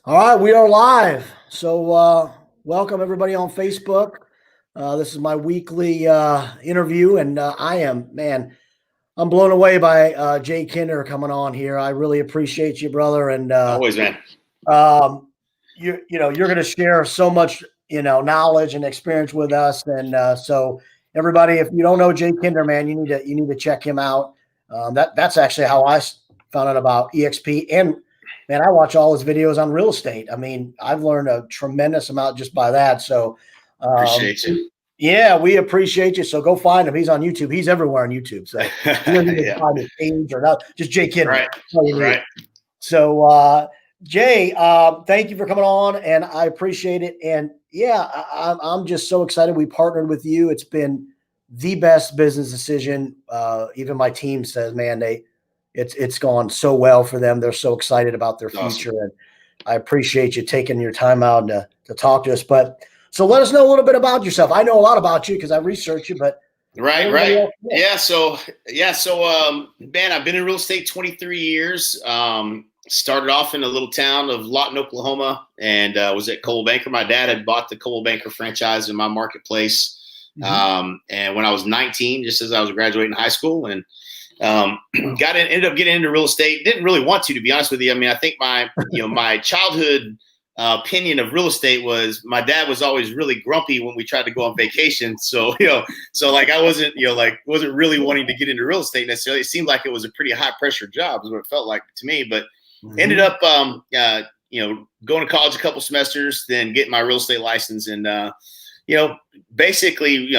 All right, we are live. So, welcome everybody on Facebook. This is my weekly interview, and I'm blown away by Jay Kinder coming on here. I really appreciate you, brother, and Always, man. um, you're going to share so much knowledge and experience with us, and so everybody, if you don't know Jay Kinder, man, you need to check him out. That's actually how found out about EXP, and man, I watch all his videos on real estate. I mean, I've learned a tremendous amount just by that. So, Appreciate you. yeah, we appreciate you. So go find him. He's on YouTube. He's everywhere on YouTube. So you don't need to Yeah. find his page or not. Just Jay Kinder. Right. That's all you need. Right. So, Jay, thank you for coming on, and I appreciate it. And yeah, I'm just so excited we partnered with you. It's been the best business decision. Even my team says, man, it's gone so well for them. They're so excited about their future, Awesome. and I appreciate you taking your time out to talk to us. But so let us know a little bit about yourself. I know a lot about you because I researched you, but Right. everybody Right. else, Yeah. So, man, I've been in real estate 23 years. Started off in a little town of Lawton, Oklahoma, and was at Coldwell Banker. My dad had bought the Coldwell Banker franchise in my marketplace. And when I was 19, just as I was graduating high school, and ended up getting into real estate. Didn't really want to be honest with you. I mean, I think my childhood opinion of real estate was my dad was always really grumpy when we tried to go on vacation. So, like I wasn't really wanting to get into real estate necessarily. It seemed like it was a pretty high pressure job is what it felt like to me, but ended up, going to college a couple semesters, then getting my real estate license and, basically,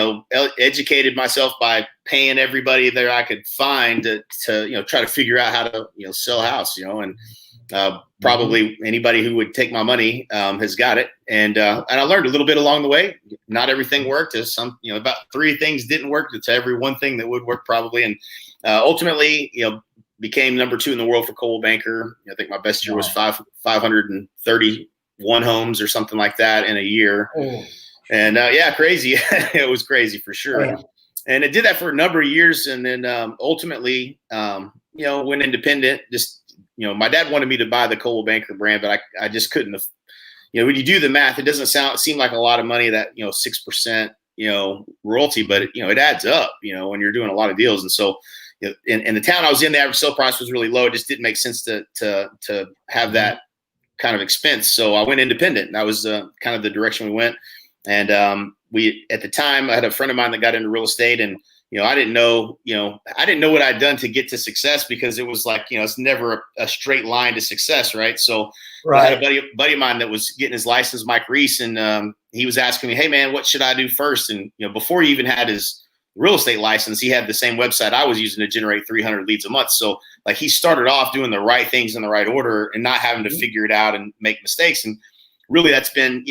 educated myself by paying everybody that I could find to try to figure out how to, sell a house, and probably anybody who would take my money has got it. And I learned a little bit along the way. Not everything worked. There's about 3 things didn't work to every one thing that would work probably. And ultimately, became number 2 in the world for Coldwell Banker. I think my best year was 531 homes or something like that in a year. And crazy. It was crazy for sure. Yeah. And it did that for a number of years. And then ultimately, went independent. Just, my dad wanted me to buy the Coldwell Banker brand, but I just couldn't have, when you do the math, it doesn't seem like a lot of money, that, 6%, royalty, but it adds up, when you're doing a lot of deals. And so, in the town I was in, the average sale price was really low. It just didn't make sense to have that kind of expense. So I went independent. That was kind of the direction we went. And at the time, I had a friend of mine that got into real estate, and I didn't know what I'd done to get to success, because it was like, it's never a straight line to success, right? So I had a buddy of mine that was getting his license, Mike Reese, and he was asking me, "Hey man, what should I do first?" And before he even had his real estate license, he had the same website I was using to generate 300 leads a month. So like he started off doing the right things in the right order and not having to figure it out and make mistakes. And really, that's been,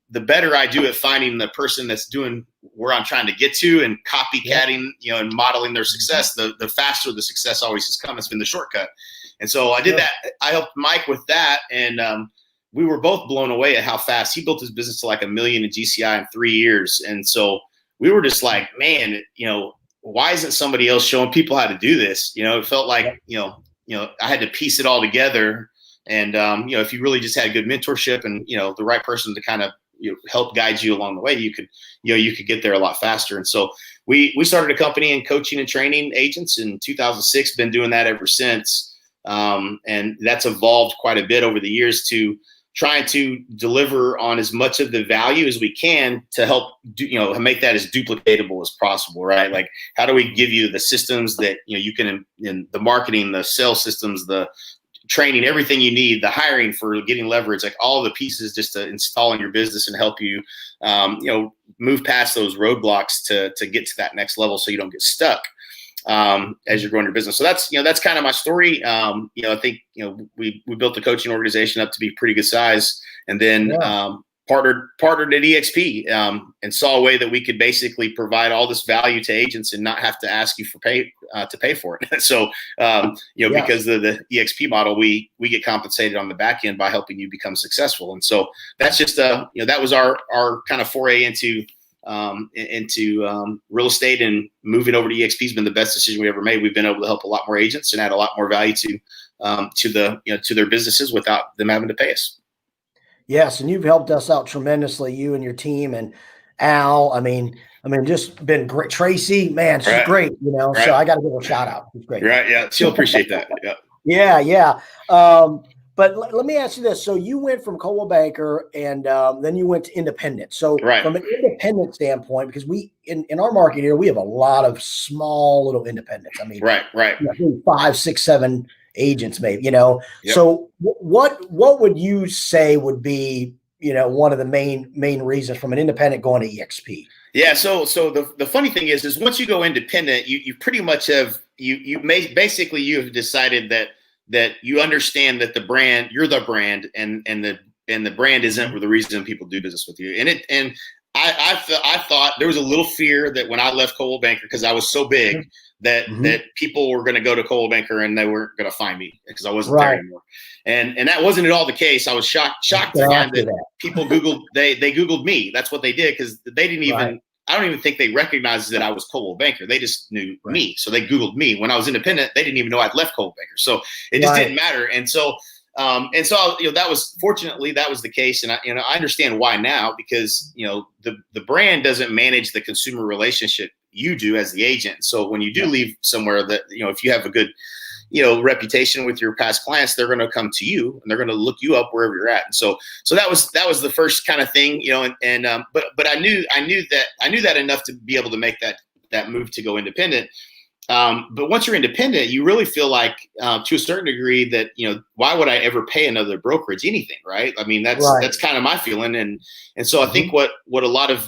the better I do at finding the person that's doing where I'm trying to get to and copycatting, and modeling their success, the faster the success always has come. It's been the shortcut. And so I did that. I helped Mike with that. And we were both blown away at how fast he built his business to like $1 million in GCI in 3 years. And so we were just like, man, why isn't somebody else showing people how to do this? It felt like, I had to piece it all together. And, if you really just had good mentorship and, the right person to kind of help guide you along the way, you could get there a lot faster. And so we started a company in coaching and training agents in 2006, been doing that ever since. And that's evolved quite a bit over the years to trying to deliver on as much of the value as we can to help make that as duplicatable as possible, right? Like, how do we give you the systems that, you can, in the marketing, the sales systems, the training, everything you need, the hiring for getting leverage, like all the pieces just to install in your business and help you, move past those roadblocks to get to that next level so you don't get stuck as you're growing your business. So that's kind of my story. I think, we built the coaching organization up to be pretty good size, and then partnered at EXP and saw a way that we could basically provide all this value to agents and not have to ask you to pay for it. So, because of the EXP model, we get compensated on the back end by helping you become successful. And so that's just, that was our kind of foray into real estate, and moving over to EXP has been the best decision we ever made. We've been able to help a lot more agents and add a lot more value to to their businesses without them having to pay us. Yes, and you've helped us out tremendously, you and your team, and Al. I mean, just been great. Tracy, man, she's great. So I got to give her a shout out. She's great. Right? Yeah, she'll appreciate that. Yeah. Yeah. But let me ask you this: so you went from Coldwell Banker, and then you went to Independent. So from an independent standpoint, because we in our market here, we have a lot of small little independents. I mean, right. 5, 6, 7 agents, maybe. Yep. So what would you say would be one of the main reasons from an independent going to EXP? Yeah. So the funny thing is once you go independent, you pretty much have you have decided that you understand that you're the brand, and the brand isn't the reason people do business with you. And I thought there was a little fear that when I left Coldwell Banker, because I was so big, that people were going to go to Coldwell Banker and they weren't going to they because I wasn't there anymore. And that wasn't at all the case. I was shocked to find that people Googled, they Googled me. That's what they did, because they didn't even, I don't even think they recognized that I was Coldwell Banker. They just knew me. So they Googled me. When I was independent, they didn't even know I'd left Coldwell Banker. So it just didn't matter. And so that was, fortunately, that was the case. And I understand why now, because, the brand doesn't manage the consumer relationship. You do as the agent. So when you do leave somewhere that, if you have a good, reputation with your past clients, they're going to come to you and they're going to look you up wherever you're at. And so that was the first kind of thing, but I knew that enough to be able to make that move to go independent. But once you're independent, you really feel like, to a certain degree, that, why would I ever pay another brokerage anything? Right. I mean, that's kind of my feeling. And so I think what a lot of,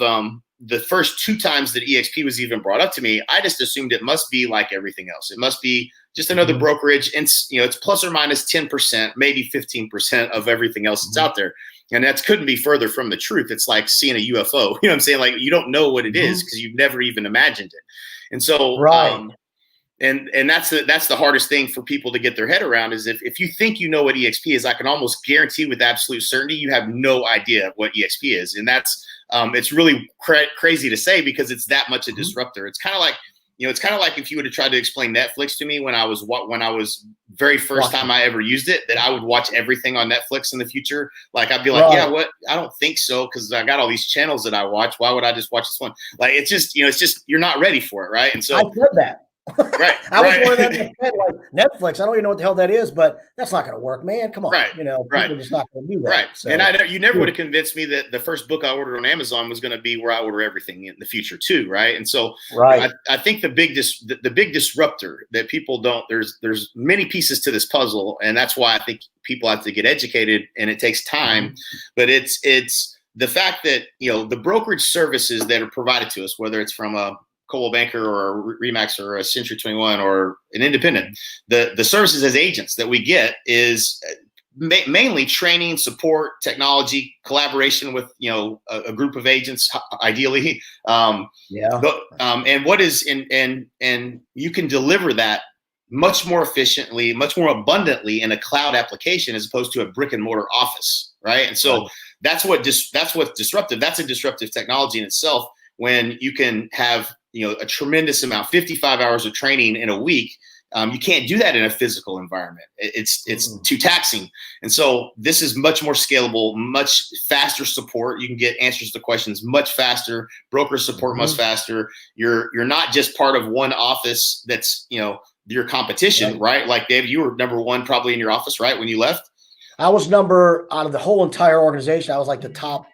the first 2 times that EXP was even brought up to me, I just assumed it must be like everything else. It must be just another brokerage. And, it's plus or minus 10%, maybe 15% of everything else that's out there. And that couldn't be further from the truth. It's like seeing a UFO. You know what I'm saying? Like, you don't know what it is because you've never even imagined it. And so, and that's the hardest thing for people to get their head around, is if you think you know what EXP is, I can almost guarantee with absolute certainty you have no idea what EXP is. And that's it's really crazy to say, because it's that much a disruptor. It's kind of like, if you would have tried to explain Netflix to me when I was very first time I ever used it, that I would watch everything on Netflix in the future. Like, I'd be like, I don't think so, because I got all these channels that I watch. Why would I just watch this one? Like, it's just, you're not ready for it, right? And so I said that. I was one of them that said, like, Netflix, I don't even know what the hell that is, but that's not going to work, man. Come on. People are just not going to do that. Right. So, and you never would have convinced me that the first book I ordered on Amazon was going to be where I order everything in the future too. Right. And so I think the big disruptor that people don't, there's many pieces to this puzzle. And that's why I think people have to get educated, and it takes time, but it's the fact that, the brokerage services that are provided to us, whether it's from a Coldwell Banker or a Remax or a Century 21 or an independent, the services as agents that we get is mainly training, support, technology, collaboration with, a group of agents, ideally. And what is, and you can deliver that much more efficiently, much more abundantly in a cloud application, as opposed to a brick and mortar office. Right. And so that's what's disruptive. That's a disruptive technology in itself, when you can have, a tremendous amount, 55 hours of training in a week. You can't do that in a physical environment. It's too taxing. And so this is much more scalable, much faster support. You can get answers to questions much faster, broker support much faster. You're not just part of one office that's, your competition, right? Like, David, you were number 1 probably in your office, right? When you left? I was out of the whole entire organization, I was like the top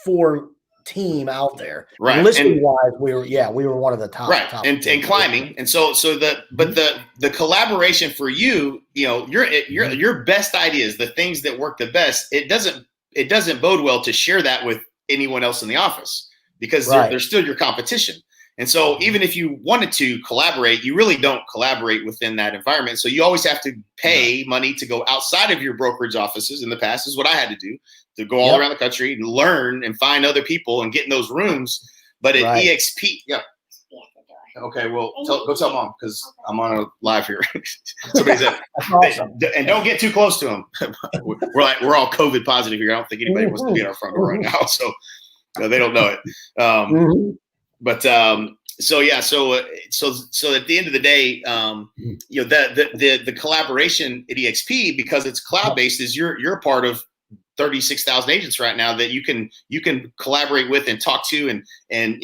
4 team out there. Right. Listing wise, we were one of the top. Right. And climbing. And so the collaboration for you, your best ideas, the things that work the best, it doesn't bode well to share that with anyone else in the office, because they're still your competition. And so even if you wanted to collaborate, you really don't collaborate within that environment. So you always have to pay money to go outside of your brokerage offices. In the past is what I had to do, to go all around the country and learn and find other people and get in those rooms. But at EXP, okay, well, go tell Mom, because I'm on a live here. Somebody's at, and don't get too close to him. We're all COVID positive here. I don't think anybody wants to be in our front door right now, so they don't know it. But so yeah, so at the end of the day, the collaboration at EXP, because it's cloud based, is you're a part of 36,000 agents right now that you can collaborate with and talk to and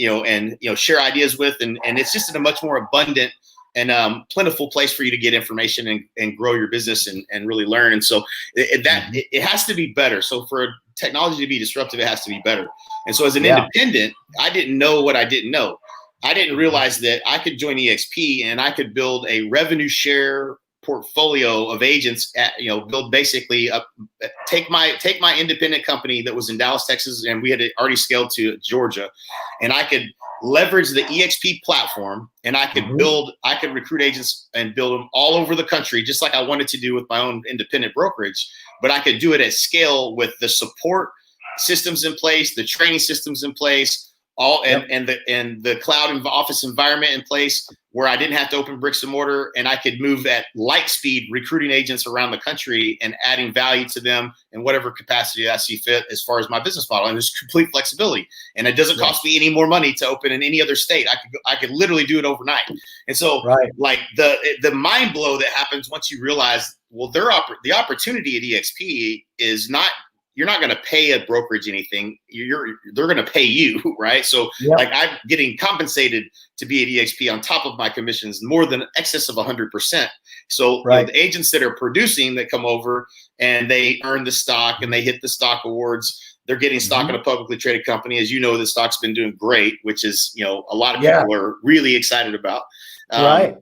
share ideas with, and it's just in a much more abundant and plentiful place for you to get information and grow your business and really learn. And so it has to be better. So for technology to be disruptive, it has to be better. And so as an independent, I didn't know what I didn't know. I didn't realize that I could join EXP and I could build a revenue share portfolio of agents build basically take my independent company that was in Dallas, Texas, and we had already scaled to Georgia, and I could leverage the EXP platform, and I could recruit agents and build them all over the country, just like I wanted to do with my own independent brokerage. But I could do it at scale with the support systems in place, the training systems in place, and the cloud and office environment in place, where I didn't have to open bricks and mortar, and I could move at light speed recruiting agents around the country and adding value to them in whatever capacity I see fit as far as my business model. And there's complete flexibility, and it doesn't cost me any more money to open in any other state. I could literally do it overnight. And so like the mind blow that happens once you realize, well, the opportunity at EXP is not, you're not going to pay a brokerage anything. They're going to pay you, right? So like I'm getting compensated to be at EXP on top of my commissions, more than excess of 100%. So the agents that are producing, that come over and they earn the stock and they hit the stock awards, they're getting stock in a publicly traded company. As you know, the stock's been doing great, which is, a lot of people are really excited about. And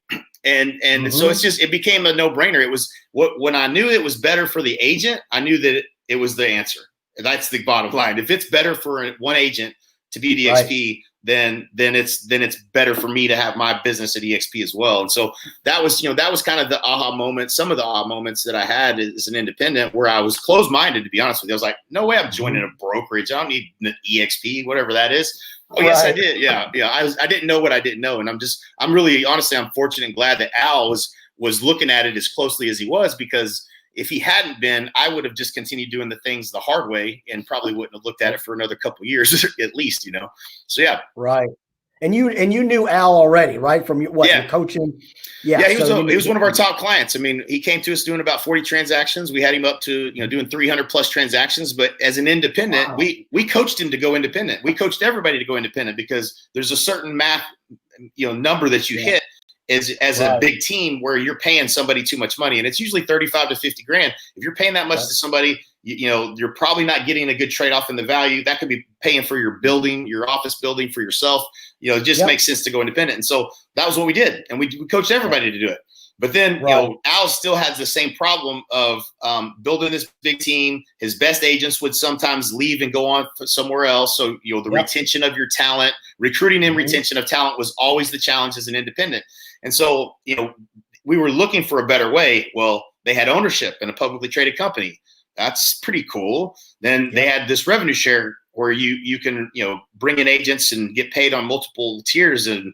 so it became a no-brainer. It was when I knew it was better for the agent, I knew that it was the answer. And that's the bottom line. If it's better for one agent to be at EXP, then it's better for me to have my business at EXP as well. And so that was kind of the aha moment. Some of the aha moments that I had as an independent, where I was closed-minded, to be honest with you. I was like, no way I'm joining a brokerage. I don't need an EXP, whatever that is. Oh, yes, I did. Yeah. I didn't know what I didn't know. And I'm really, honestly, I'm fortunate and glad that Al was looking at it as closely as he was, because if he hadn't been, I would have just continued doing the things the hard way and probably wouldn't have looked at it for another couple of years at least, So yeah. Right. And you knew Al already, right? From your coaching. Yeah. He was one of our top clients. I mean, he came to us doing about 40 transactions. We had him up to, doing 300 plus transactions, but as an independent, we coached him to go independent. We coached everybody to go independent, because there's a certain math, number that you hit as a big team where you're paying somebody too much money. And it's usually 35 to 50 grand. If you're paying that much to somebody, you're probably not getting a good trade-off in the value. That could be paying for your building, your office building for yourself. It just makes sense to go independent. And so that was what we did. And we coached everybody to do it. But then, Al still has the same problem of building this big team. His best agents would sometimes leave and go on somewhere else. So, the retention of your talent, recruiting and retention of talent was always the challenge as an independent. And so, we were looking for a better way. Well, they had ownership in a publicly traded company. That's pretty cool. Then they had this revenue share where you can, bring in agents and get paid on multiple tiers. And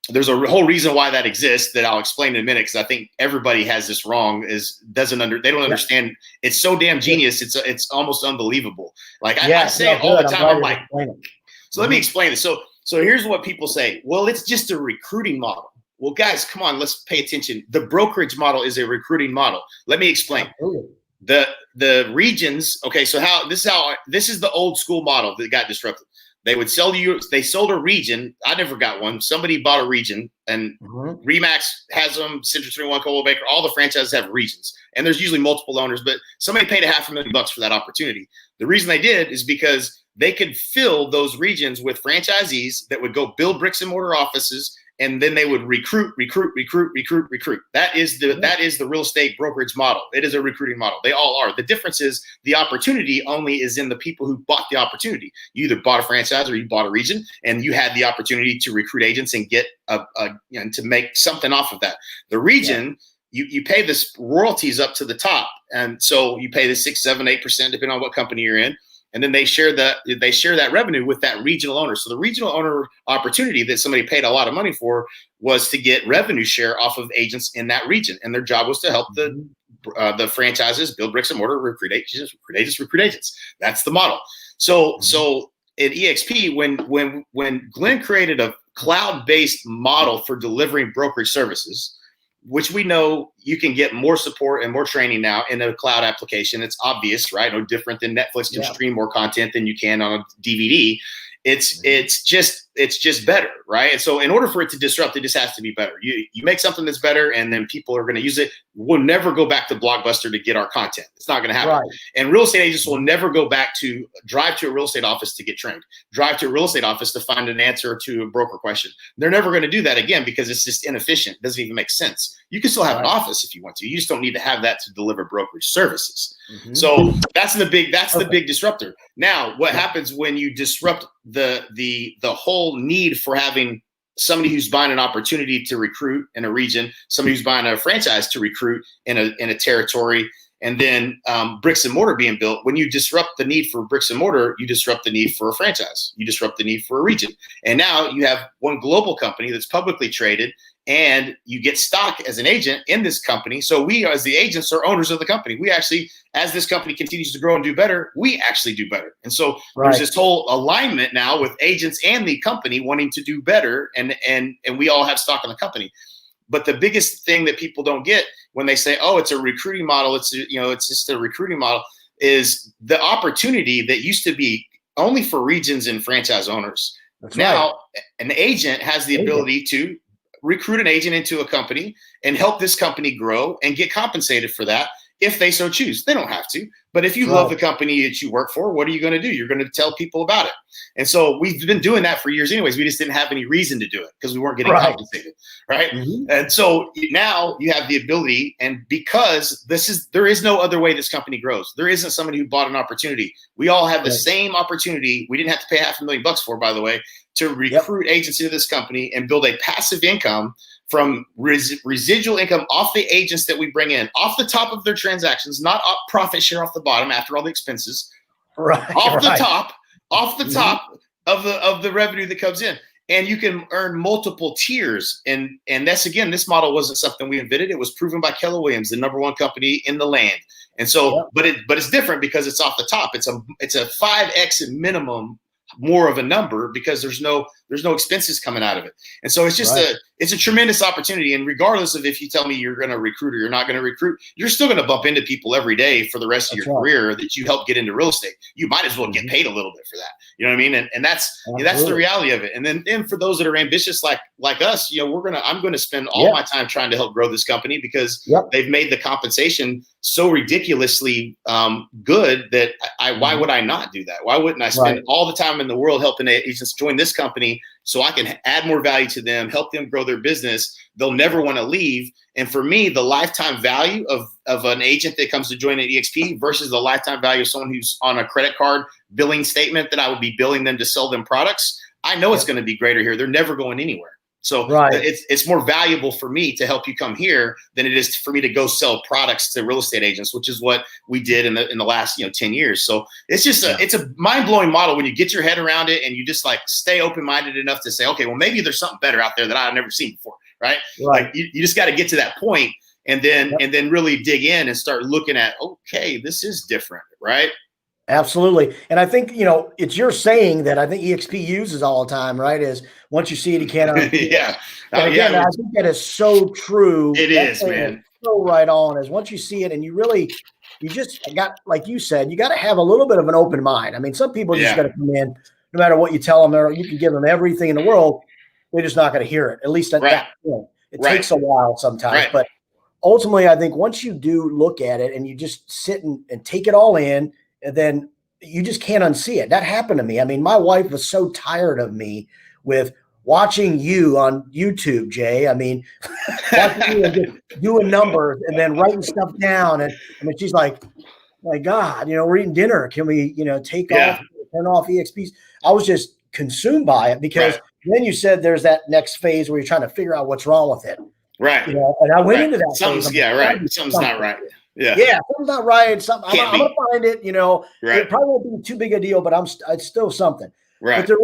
there's a whole reason why that exists that I'll explain in a minute, because I think everybody has this wrong. They don't understand. It's so damn genius. It's almost unbelievable. Like I say it all the time. I'm like, so let me explain this. So here's what people say. Well, it's just a recruiting model. Well, guys, come on, let's pay attention. The brokerage model is a recruiting model. Let me explain. The regions. Okay, so this is the old school model that got disrupted. They sold a region. I never got one. Somebody bought a region, and Remax has them, Century 21, Coldwell Banker, all the franchises have regions. And there's usually multiple owners, but somebody paid $500,000 for that opportunity. The reason they did is because they could fill those regions with franchisees that would go build bricks and mortar offices, and then they would recruit. That is the real estate brokerage model. It is a recruiting model. They all are. The difference is the opportunity only is in the people who bought the opportunity. You either bought a franchise or you bought a region, and you had the opportunity to recruit agents and get to make something off of that. The region, you pay this royalties up to the top, and so you pay the 6, 7, 8% depending on what company you're in. And then they share that revenue with that regional owner. So the regional owner opportunity that somebody paid a lot of money for was to get revenue share off of agents in that region. And their job was to help the franchises build bricks and mortar, recruit agents. That's the model. So at EXP, when Glenn created cloud-based model for delivering brokerage services, which we know you can get more support and more training now in a cloud application. It's obvious, right? No different than Netflix can stream more content than you can on a DVD. It's just better, right? And so in order for it to disrupt, it just has to be better. You make something that's better, and then people are going to use it. We'll never go back to Blockbuster to get our content. It's not going to happen. Right. And real estate agents will never go back to drive to a real estate office to get trained, drive to a real estate office to find an answer to a broker question. They're never going to do that again because it's just inefficient. It doesn't even make sense. You can still have an office if you want to. You just don't need to have that to deliver brokerage services. So that's the big disruptor. Now, what happens when you disrupt the whole need for having somebody who's buying an opportunity to recruit in a region, somebody who's buying a franchise to recruit in a territory, and then bricks and mortar being built? When you disrupt the need for bricks and mortar, you disrupt the need for a franchise. You disrupt the need for a region. And now you have one global company that's publicly traded, and you get stock as an agent in this company. So we, as the agents, are owners of the company. We actually, as this company continues to grow and do better, we actually do better. And so there's this whole alignment now with agents and the company wanting to do better, and we all have stock in the company. But the biggest thing that people don't get when they say, "Oh, it's a recruiting model," it's just a recruiting model, is the opportunity that used to be only for regions and franchise owners. That's now an agent has the ability to recruit an agent into a company and help this company grow and get compensated for that if they so choose. They don't have to, but if you love the company that you work for, what are you going to do? You're going to tell people about it. And so we've been doing that for years anyways. We just didn't have any reason to do it because we weren't getting compensated, right? And so now you have the ability, and because there is no other way this company grows. There isn't somebody who bought an opportunity. We all have the same opportunity. We didn't have to pay $500,000 for, by the way, to recruit agents into this company and build a passive income from residual income off the agents that we bring in, off the top of their transactions, not profit share off the bottom after all the expenses, off the top of the revenue that comes in. And you can earn multiple tiers. And that's, again, this model wasn't something we invented. It was proven by Keller Williams, the #1 company in the land. And so, but it's different because it's off the top. It's a 5x minimum more of a number because there's no expenses coming out of it. And so it's just it's a tremendous opportunity. And regardless of if you tell me you're going to recruit or you're not going to recruit, you're still going to bump into people every day for the rest of your career that you help get into real estate. You might as well get paid a little bit for that. You know what I mean? And that's the reality of it. And then for those that are ambitious like us, I'm going to spend all my time trying to help grow this company because they've made the compensation so ridiculously good that why would I not do that? Why wouldn't I spend all the time in the world helping agents join this company so I can add more value to them, help them grow their business? They'll never want to leave. And for me, the lifetime value of an agent that comes to join an EXP versus the lifetime value of someone who's on a credit card billing statement that I would be billing them to sell them products, I know it's going to be greater here. They're never going anywhere. So it's more valuable for me to help you come here than it is for me to go sell products to real estate agents, which is what we did in the last 10 years. So it's just it's a mind-blowing model when you get your head around it and you just stay open-minded enough to say, okay, well, maybe there's something better out there that I've never seen before, right? Like you just got to get to that point and then really dig in and start looking at, okay, this is different, right? Absolutely. And I think, it's your saying that I think EXP uses all the time, right? Is once you see it, you can't unsee it. And again, I think that is so true. It is, man. So right on is once you see it and you just got, like you said, you got to have a little bit of an open mind. I mean, some people just got to come in, no matter what you tell them, or you can give them everything in the world. They're just not going to hear it, at least at that point. It takes a while sometimes, but ultimately, I think once you do look at it and you just sit and take it all in, and then you just can't unsee it. That happened to me. I mean, my wife was so tired of me with watching you on YouTube, Jay. I mean, watching you just doing numbers and then writing stuff down. And I mean, she's like, my God, we're eating dinner. Can we, turn off EXPs? I was just consumed by it because then you said there's that next phase where you're trying to figure out what's wrong with it. Right. And I went into that. Something's not right. Yeah, something's not right. Something I'm gonna find it. It probably won't be too big a deal, but it's still something. Right. But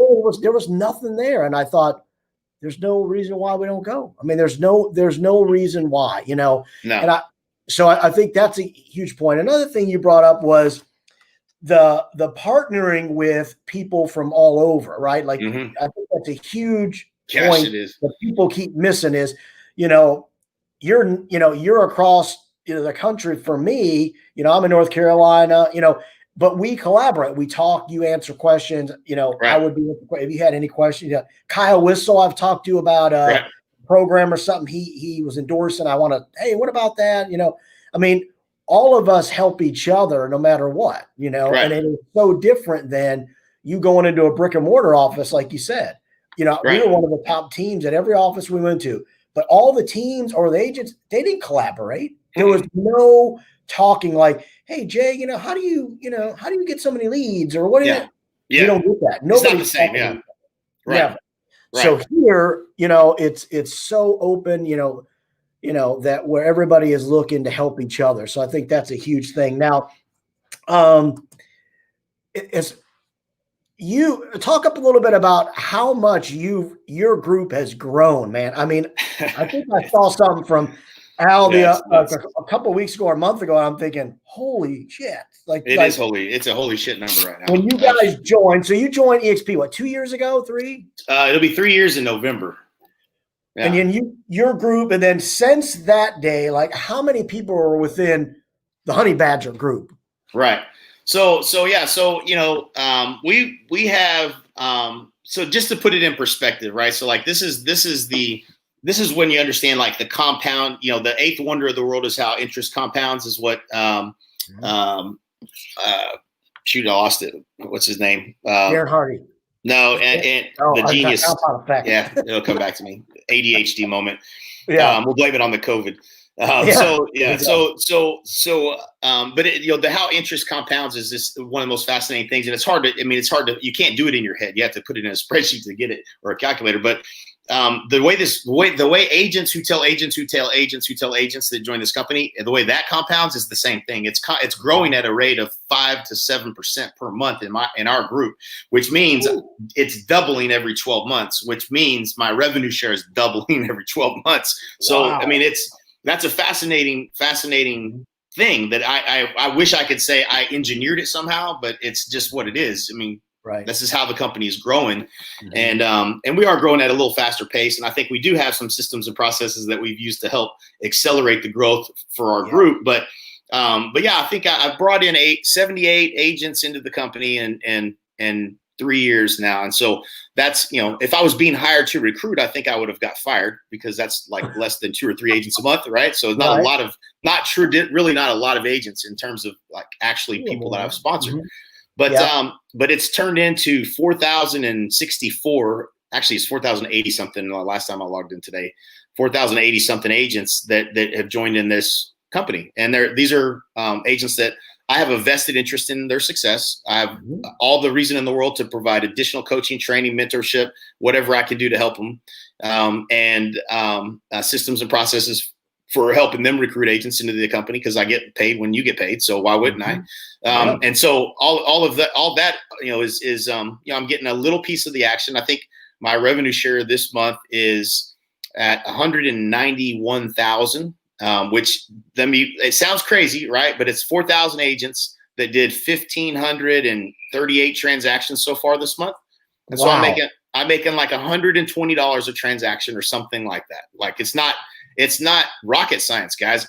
there was nothing there, and I thought, there's no reason why we don't go. I mean, there's no reason why. No. And I think that's a huge point. Another thing you brought up was the partnering with people from all over, right? Like I think that's a huge Gosh, point it is. that people keep missing is, you're across, the country. For me, I'm in North Carolina, but we collaborate. We talk, you answer questions, I Right. would be, if you had any questions, Kyle Whistle, I've talked to about a Right. program or something he was endorsing. I want to, hey, what about that? I mean, all of us help each other no matter what, Right. and it is so different than you going into a brick and mortar office. Like you said, we Right. were one of the top teams at every office we went to, but all the teams or the agents, they didn't collaborate. There was no talking like, hey, Jay, how do you get so many leads, or what? Yeah. You Yeah. don't get that. It's not the Nobody's same. talking Yeah. to each other. Right. Never. Right. So here, it's so open, that where everybody is looking to help each other. So I think that's a huge thing. Now, it's you talk up a little bit about how much your group has grown, man. I mean, I think I saw something from Al a couple of weeks ago or a month ago. I'm thinking, holy shit! Is holy. It's a holy shit number right now. When you guys joined, so you joined EXP what, 2 years ago, 3? It'll be 3 years in November. Yeah. And then your group, and then since that day, like how many people are within the Honey Badger group? Right. So yeah. So we have so just to put it in perspective, right? So like this is when you understand like the compound. The eighth wonder of the world is how interest compounds. Is what shoot, I lost it. What's his name? Darren Hardy. No, and the genius. Yeah, it'll come back to me. ADHD moment. Yeah, we'll blame it on the COVID. But how interest compounds is this one of the most fascinating things, and it's hard to. You can't do it in your head. You have to put it in a spreadsheet to get it, or a calculator. But the way agents who tell agents who tell agents who tell agents that join this company, the way that compounds is the same thing. It's growing at a rate of 5 to 7% per month in our group, which means it's doubling every 12 months, which means my revenue share is doubling every 12 months. So wow. I mean, that's a fascinating thing that I wish I could say I engineered it somehow, but it's just what it is. I mean, right. This is how the company is growing. Mm-hmm. And we are growing at a little faster pace. And I think we do have some systems and processes that we've used to help accelerate the growth for our group. But yeah, I think I've brought in 78 agents into the company in 3 years now. And so that's, if I was being hired to recruit, I think I would have got fired, because that's like less than 2 or 3 agents a month. Right. So it's not a lot of, really not a lot of agents in terms of like actually people that I've sponsored. Mm-hmm. But it's turned into 4,064. Actually, it's 4,080 something. Last time I logged in today, 4,080 something agents that have joined in this company, and these are agents that I have a vested interest in their success. I have all the reason in the world to provide additional coaching, training, mentorship, whatever I can do to help them, and systems and processes for helping them recruit agents into the company, because I get paid when you get paid. So why wouldn't I? And so all that, is I'm getting a little piece of the action. I think my revenue share this month is at 191,000, which it sounds crazy, right? But it's 4,000 agents that did 1,538 transactions so far this month. And so I'm making like $120 a transaction or something like that. Like it's not rocket science, guys.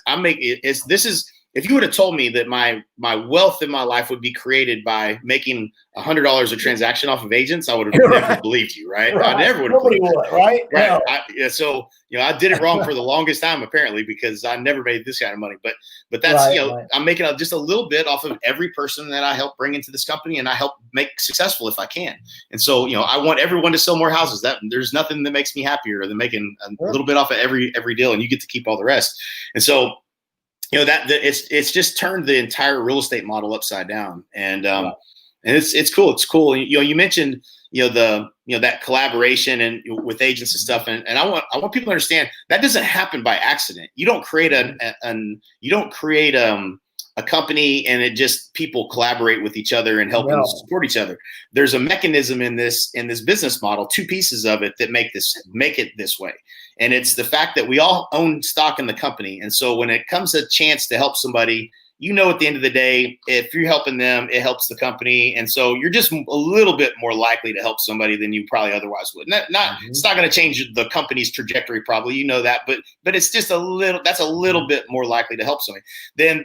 If you would have told me that my wealth in my life would be created by making $100 a transaction off of agents, I would have never believed you, right? I never would have believed you. Right? No. So I did it wrong for the longest time, apparently, because I never made this kind of money. But that's I'm making just a little bit off of every person that I help bring into this company, and I help make successful if I can. And so I want everyone to sell more houses. That there's nothing that makes me happier than making a little bit off of every deal, and you get to keep all the rest. And so it's just turned the entire real estate model upside down, and it's cool. It's cool. You mentioned that collaboration and with agents and stuff, and I want people to understand that doesn't happen by accident. You don't create a company and it just people collaborate with each other and help them support each other. There's a mechanism in this business model, two pieces of it that make it this way. And it's the fact that we all own stock in the company. And so when it comes a chance to help somebody, at the end of the day, if you're helping them, it helps the company. And so you're just a little bit more likely to help somebody than you probably otherwise would. It's not going to change the company's trajectory, probably, that, but it's just that's a little bit more likely to help somebody. Then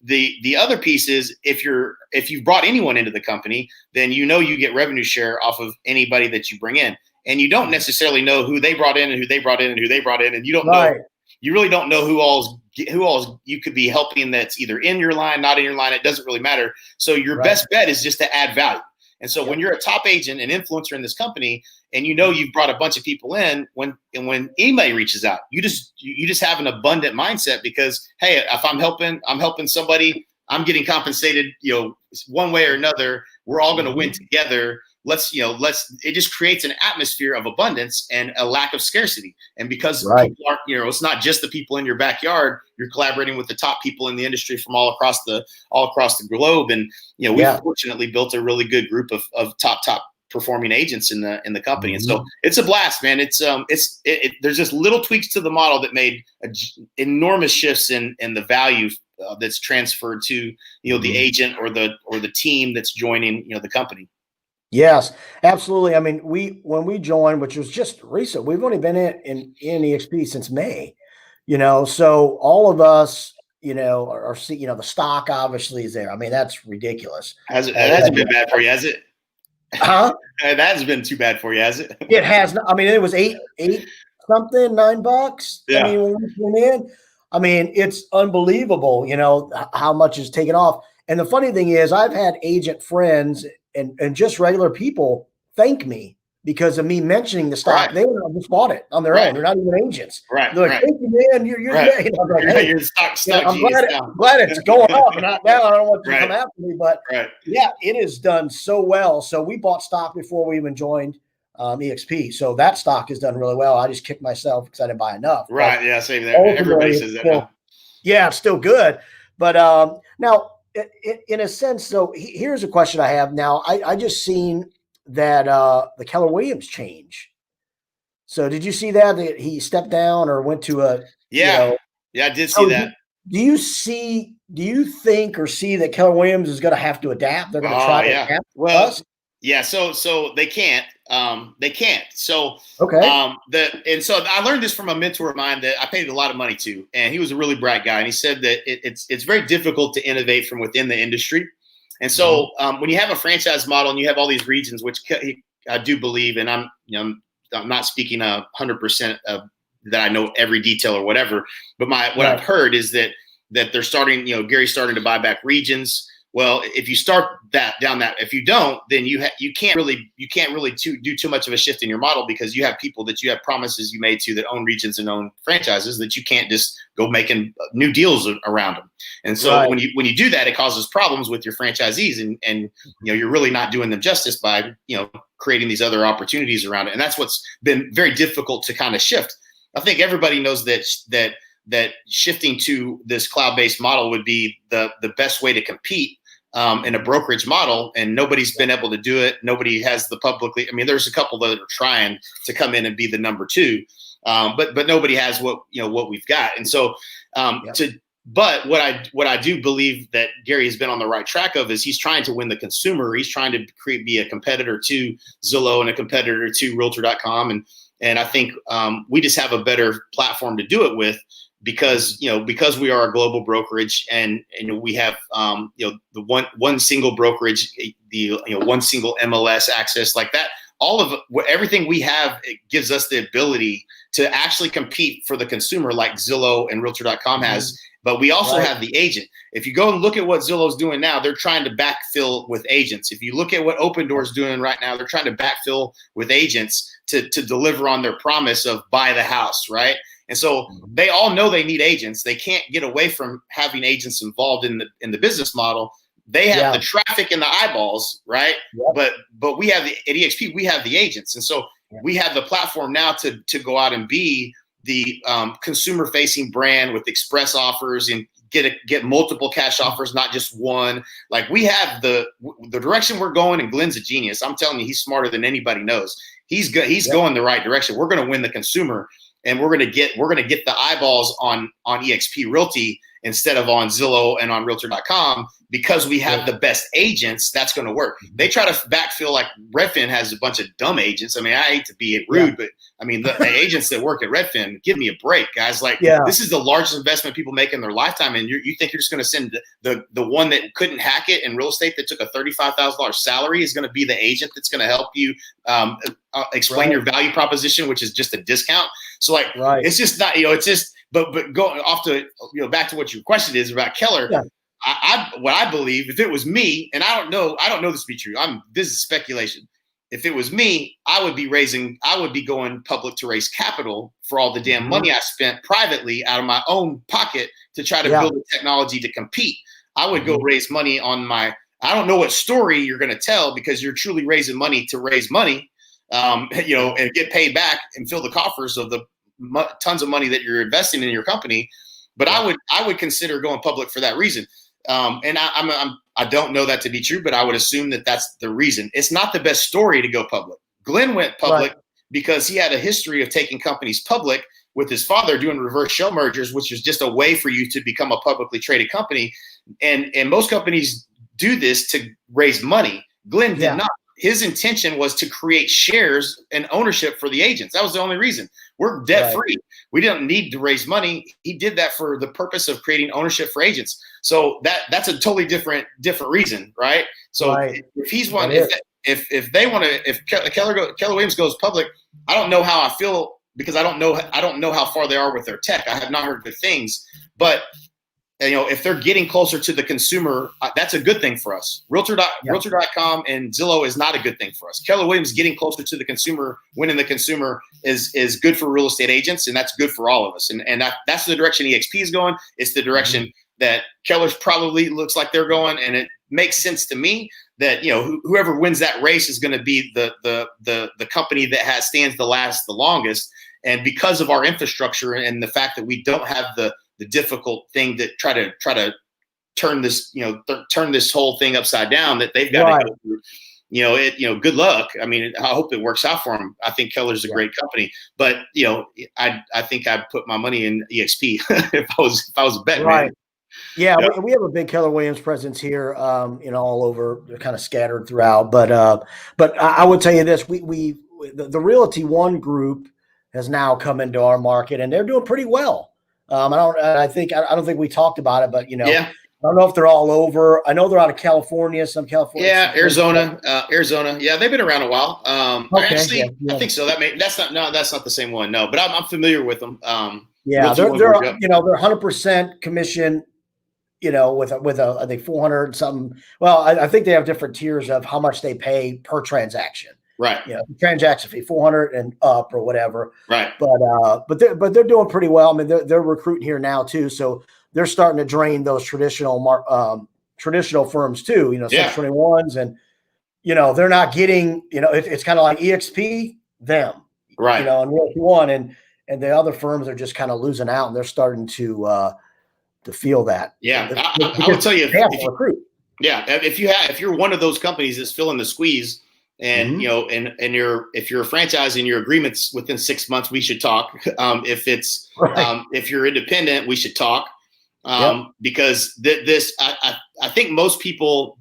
the other piece is if you've brought anyone into the company, then you get revenue share off of anybody that you bring in. And you don't necessarily know who they brought in and who they brought in and who they brought in. And you don't know. You really don't know who all you could be helping that's either in your line, not in your line. It doesn't really matter. So your best bet is just to add value. And so when you're a top agent and influencer in this company, and you've brought a bunch of people in, when anybody reaches out, you just have an abundant mindset because, hey, if I'm helping somebody, I'm getting compensated, one way or another. We're all going to win together. It just creates an atmosphere of abundance and a lack of scarcity. And because people aren't, it's not just the people in your backyard, you're collaborating with the top people in the industry from all across the globe. And, we've fortunately built a really good group of top performing agents in the company. And so it's a blast, man. There's just little tweaks to the model that made enormous shifts in the value that's transferred to, the agent or the team that's joining, the company. Yes, absolutely. I mean, when we joined, which was just recent, we've only been in EXP since May, so all of us, are the stock obviously is there. I mean, that's ridiculous. It hasn't been bad for you, has it? Huh? That hasn't been too bad for you, has it? It has not. I mean, it was eight something, $9. Yeah. I mean, when we came in, I mean, it's unbelievable, how much is taken off. And the funny thing is, I've had agent friends and just regular people thank me because of me mentioning the stock. They just bought it on their own. They're not even agents. Right. They're like, thank you, man. You're I'm like, hey, you're stock I'm glad it's going up and not down. I don't want you to come after me, but yeah, it has done so well. So we bought stock before we even joined EXP. So that stock has done really well. I just kicked myself because I didn't buy enough. Right. Yeah. Same there. Everybody says that now. Yeah, it's still good. But now, in a sense, so here's a question I have now. I just seen that the Keller Williams change. So did you see that he stepped down or went to a? Yeah, I did see that. Do you think or see that Keller Williams is going to have to adapt? They're going to try to adapt. Well, yeah. So they can't. They can't. So okay. And so I learned this from a mentor of mine that I paid a lot of money to, and he was a really bright guy. And he said that it's very difficult to innovate from within the industry. And so when you have a franchise model and you have all these regions, which I do believe, and I'm not speaking 100% of that I know every detail or whatever, but what I've heard is that they're starting, Gary's starting to buy back regions. Well, if you start down that, if you don't, then you can't really do too much of a shift in your model because you have people that you have promises you made to that own regions and own franchises that you can't just go making new deals around them. And so when you do that, it causes problems with your franchisees and you're really not doing them justice by creating these other opportunities around it. And that's what's been very difficult to kind of shift. I think everybody knows that shifting to this cloud-based model would be the best way to compete in a brokerage model, and nobody's been able to do it. Nobody has publicly. I mean, there's a couple that are trying to come in and be the number two, but nobody has what we've got. And so, but what I do believe that Gary has been on the right track of is he's trying to win the consumer. He's trying to be a competitor to Zillow and a competitor to Realtor.com, and I think we just have a better platform to do it with. Because we are a global brokerage and we have the one single brokerage, the one single MLS access like that, everything we have, it gives us the ability to actually compete for the consumer like Zillow and Realtor.com has. But we also have the agent. If you go and look at what Zillow's doing now, they're trying to backfill with agents. If you look at what Open Door's doing right now, they're trying to backfill with agents to deliver on their promise of buy the house, right? And so they all know they need agents. They can't get away from having agents involved in the business model. They have the traffic and the eyeballs, right? Yep. But we have at EXP, we have the agents. And so we have the platform now to go out and be the consumer-facing brand with express offers and get multiple cash offers, not just one. Like we have the direction we're going, and Glenn's a genius. I'm telling you, he's smarter than anybody knows. He's going the right direction. We're going to win the consumer. And we're gonna get the eyeballs on EXP Realty, instead of on Zillow and on realtor.com, because we have the best agents, that's going to work. They try to backfill like Redfin has a bunch of dumb agents. I mean, I hate to be rude, but I mean, the agents that work at Redfin, give me a break, guys. Like, this is the largest investment people make in their lifetime. And you think you're just going to send the one that couldn't hack it in real estate that took a $35,000 salary is going to be the agent that's going to help you explain your value proposition, which is just a discount. So like, it's just not, it's just, but going off to, back to what your question is about Keller. What I believe, if it was me, and I don't know this to be true. This is speculation. If it was me, I would be going public to raise capital for all the damn money I spent privately out of my own pocket to try to build the technology to compete. I would go raise money on I don't know what story you're going to tell, because you're truly raising money to raise money, and get paid back and fill the coffers of the tons of money that you're investing in your company. But I would consider going public for that reason. And I don't know that to be true, but I would assume that that's the reason. It's not the best story to go public. Glenn went public because he had a history of taking companies public with his father, doing reverse shell mergers, which is just a way for you to become a publicly traded company. And most companies do this to raise money. Glenn did not. His intention was to create shares and ownership for the agents. That was the only reason. We're debt free. We didn't need to raise money. He did that for the purpose of creating ownership for agents. So that's a totally different reason, right? So if he's one, if they want to, if Keller Williams goes public, I don't know how I feel, because I don't know how far they are with their tech. I have not heard good things, but if they're getting closer to the consumer, that's a good thing for us. Realtor.com and Zillow is not a good thing for us. Keller Williams getting closer to the consumer, winning the consumer is good for real estate agents, and that's good for all of us. And that's the direction EXP is going. It's the direction that Keller's probably looks like they're going, and it makes sense to me that whoever wins that race is going to be the company that stands the longest. And because of our infrastructure and the fact that we don't have the difficult thing that try to turn this, turn this whole thing upside down, that they've got to go through. Good luck. I mean, I hope it works out for them. I think Keller's a great company, but I think I'd put my money in EXP if I was a bet man. Yeah, we have a big Keller Williams presence here, all over, kind of scattered throughout. But I would tell you this: the Realty One group has now come into our market, and they're doing pretty well. I don't think we talked about it, but I don't know if they're all over. I know they're out of California, some California. Yeah, Arizona. Yeah, they've been around a while. I think so. That's not the same one. No, but I'm familiar with them. They're 100% commission. With I think 400 something. Well, I think they have different tiers of how much they pay per transaction. Right. Transaction fee 400 and up or whatever. Right. But they're doing pretty well. I mean, they're recruiting here now too, so they're starting to drain those traditional firms too. 621s, and they're not getting. It's kind of like EXP them. Right. And Realty One and the other firms are just kind of losing out, and they're starting to feel that. Yeah, I would tell you if you're one of those companies that's feeling the squeeze, and if you're a franchise and your agreements within 6 months, we should talk. If you're independent, we should talk, because I think most people,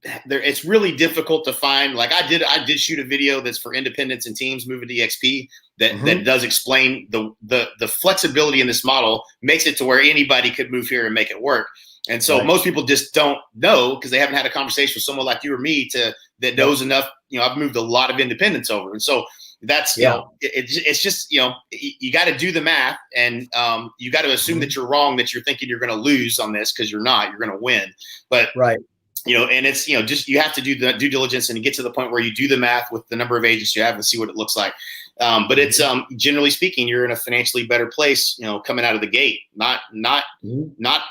it's really difficult to find. Like I did shoot a video that's for independents and teams moving to EXP that does explain the flexibility in this model, makes it to where anybody could move here and make it work. And so most people just don't know, because they haven't had a conversation with someone like you or me that knows enough. I've moved a lot of independents over. And so that's, it's just, you got to do the math, and you got to assume that you're wrong, that you're thinking you're going to lose on this, because you're not, you're going to win. But and it's, just, you have to do the due diligence and get to the point where you do the math with the number of agents you have and see what it looks like. But it's, generally speaking, you're in a financially better place, coming out of the gate, not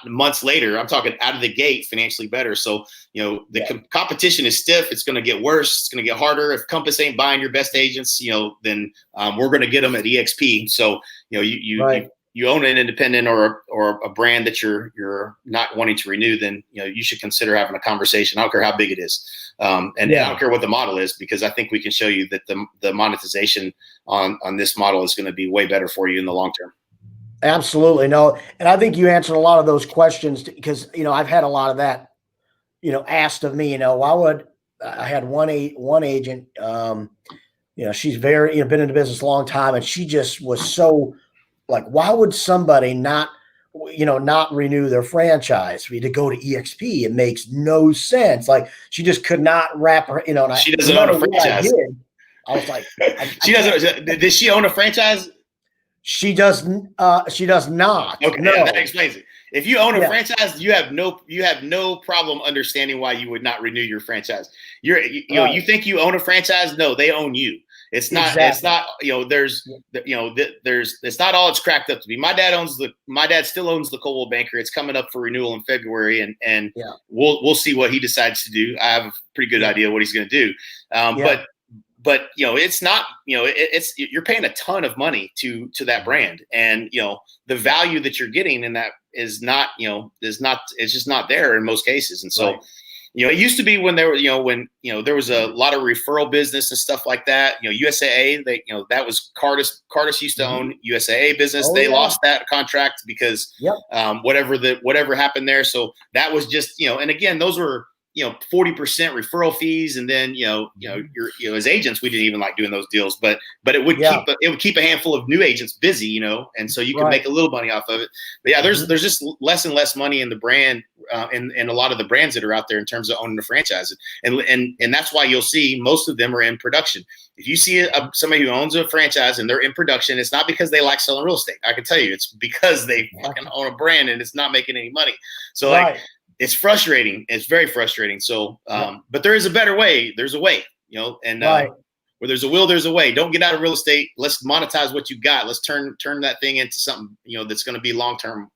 months later. I'm talking out of the gate, financially better. So, competition is stiff. It's going to get worse. It's going to get harder. If Compass ain't buying your best agents, then we're going to get them at EXP. So, you own an independent or a brand that you're not wanting to renew, then you should consider having a conversation. I don't care how big it is, and I don't care what the model is, because I think we can show you that the monetization on this model is going to be way better for you in the long term. Absolutely. No. And I think you answered a lot of those questions because, I've had a lot of that, asked of me, why would I had one agent, she's very, been in the business a long time, and she just was so like, why would somebody not renew their franchise for you to go to EXP? It makes no sense. Like, she just could not wrap her, and She no doesn't own matter a what I franchise. did, I was like, She doesn't. Does she own a franchise? She does. She does not. Okay, No. yeah, that explains it. If you own a Yeah. franchise, you have no problem understanding why you would not renew your franchise. You think you own a franchise? No, they own you. It's not. Exactly. It's not. It's not all it's cracked up to be. My dad still owns the Coldwell Banker. It's coming up for renewal in February, and Yeah. we'll see what he decides to do. I have a pretty good idea what he's going to do. But it's not, you're paying a ton of money to that brand, and the value that you're getting in that is not, it's just not there in most cases. And so, it used to be when there were, there was a lot of referral business and stuff like that. USAA, that was Cardis used to own USAA business. They lost that contract because whatever happened there. So that was just, and again, those were 40% referral fees, and then as agents, we didn't even like doing those deals, but it would keep a handful of new agents busy, and so you could make a little money off of it. But there's just less and less money in the brand, and a lot of the brands that are out there in terms of owning a franchise, and that's why you'll see most of them are in production. If you see somebody who owns a franchise and they're in production, it's not because they like selling real estate. I can tell you, it's because they fucking own a brand and it's not making any money. So it's frustrating. It's very frustrating. So, but there is a better way. There's a way, and where there's a will, there's a way. Don't get out of real estate. Let's monetize what you got. Let's turn that thing into something, that's going to be long-term,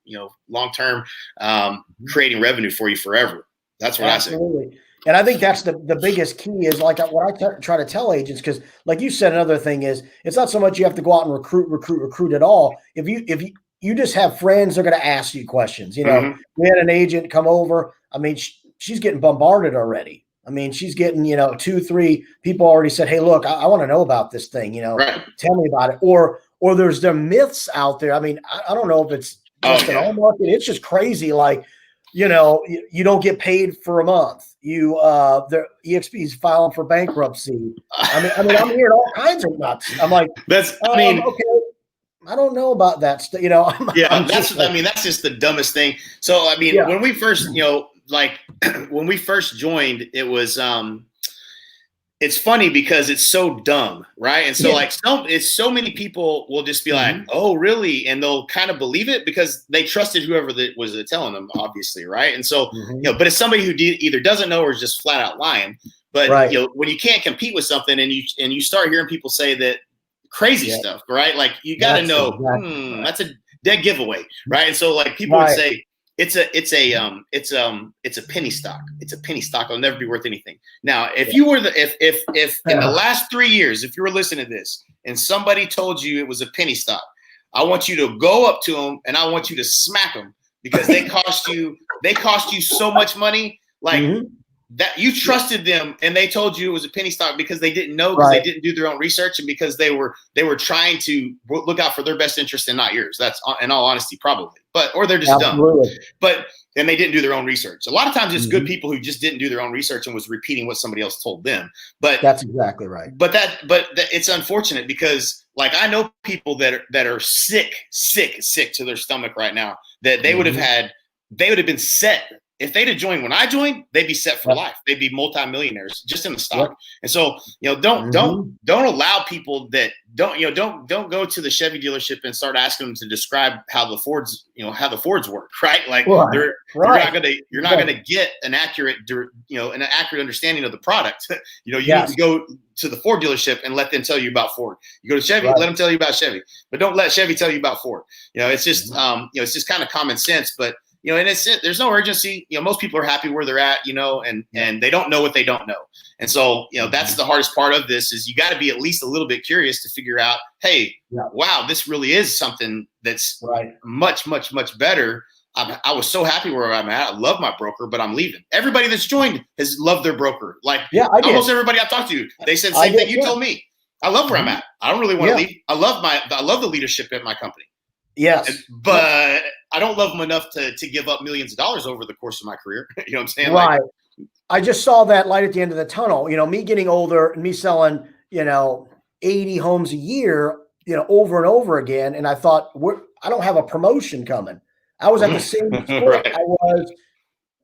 creating revenue for you forever. That's what Absolutely. I say. And I think that's the biggest key is like what I try to tell agents, because like you said, another thing is it's not so much you have to go out and recruit at all. If you just have friends that are going to ask you questions. We had an agent come over. I mean, she's getting bombarded already. I mean, she's getting, 2-3 people already said, hey, look, I want to know about this thing, tell me about it. Or there's the myths out there. I mean, I don't know if it's just an all market. It's just crazy. Like, you don't get paid for a month. The EXP is filing for bankruptcy. I mean, I'm hearing all kinds of nuts. I'm like, okay. I don't know about that. That's just the dumbest thing. So, I mean, when we first, when we first joined, it was, it's funny because it's so dumb, right? And so it's so many people will just be like, oh, really? And they'll kind of believe it because they trusted whoever that was telling them, obviously, right? And so, but it's somebody who either doesn't know or is just flat out lying. But when you can't compete with something and you start hearing people say that crazy stuff, right? Like you got to know that's a dead giveaway, right? And so like people would say it's a penny stock. It's a penny stock. It'll never be worth anything. Now, if you were if in the last 3 years, if you were listening to this and somebody told you it was a penny stock, I want you to go up to them and I want you to smack them because they cost you so much money, like. That you trusted them and they told you it was a penny stock because they didn't know, because they didn't do their own research, and because they were trying to look out for their best interest and not yours. That's in all honesty, probably, or they're just dumb, and they didn't do their own research. A lot of times it's good people who just didn't do their own research and was repeating what somebody else told them. But that's exactly right. But it's unfortunate because like I know people that are sick to their stomach right now that they would have been set. If they'd have joined when I joined, they'd be set for life. They'd be multimillionaires just in the stock. And so, don't allow people that don't go to the Chevy dealership and start asking them to describe how the Fords work, right? Like you're not gonna get an accurate understanding of the product. You need to go to the Ford dealership and let them tell you about Ford. You go to Chevy, let them tell you about Chevy, but don't let Chevy tell you about Ford. It's just it's just kind of common sense, but. And there's no urgency. Most people are happy where they're at, and they don't know what they don't know. And so, that's the hardest part of this is you got to be at least a little bit curious to figure out, hey, wow, this really is something that's much, much, much better. I was so happy where I'm at. I love my broker, but I'm leaving. Everybody that's joined has loved their broker. Like almost everybody I've talked to, they said the same thing you told me. I love where I'm at. I don't really want to leave. I love the leadership at my company. Yes. But I don't love them enough to give up millions of dollars over the course of my career. You know what I'm saying? Right. I just saw that light at the end of the tunnel. Me getting older and me selling, 80 homes a year, over and over again. And I thought, I don't have a promotion coming. I was at the same spot Right. I was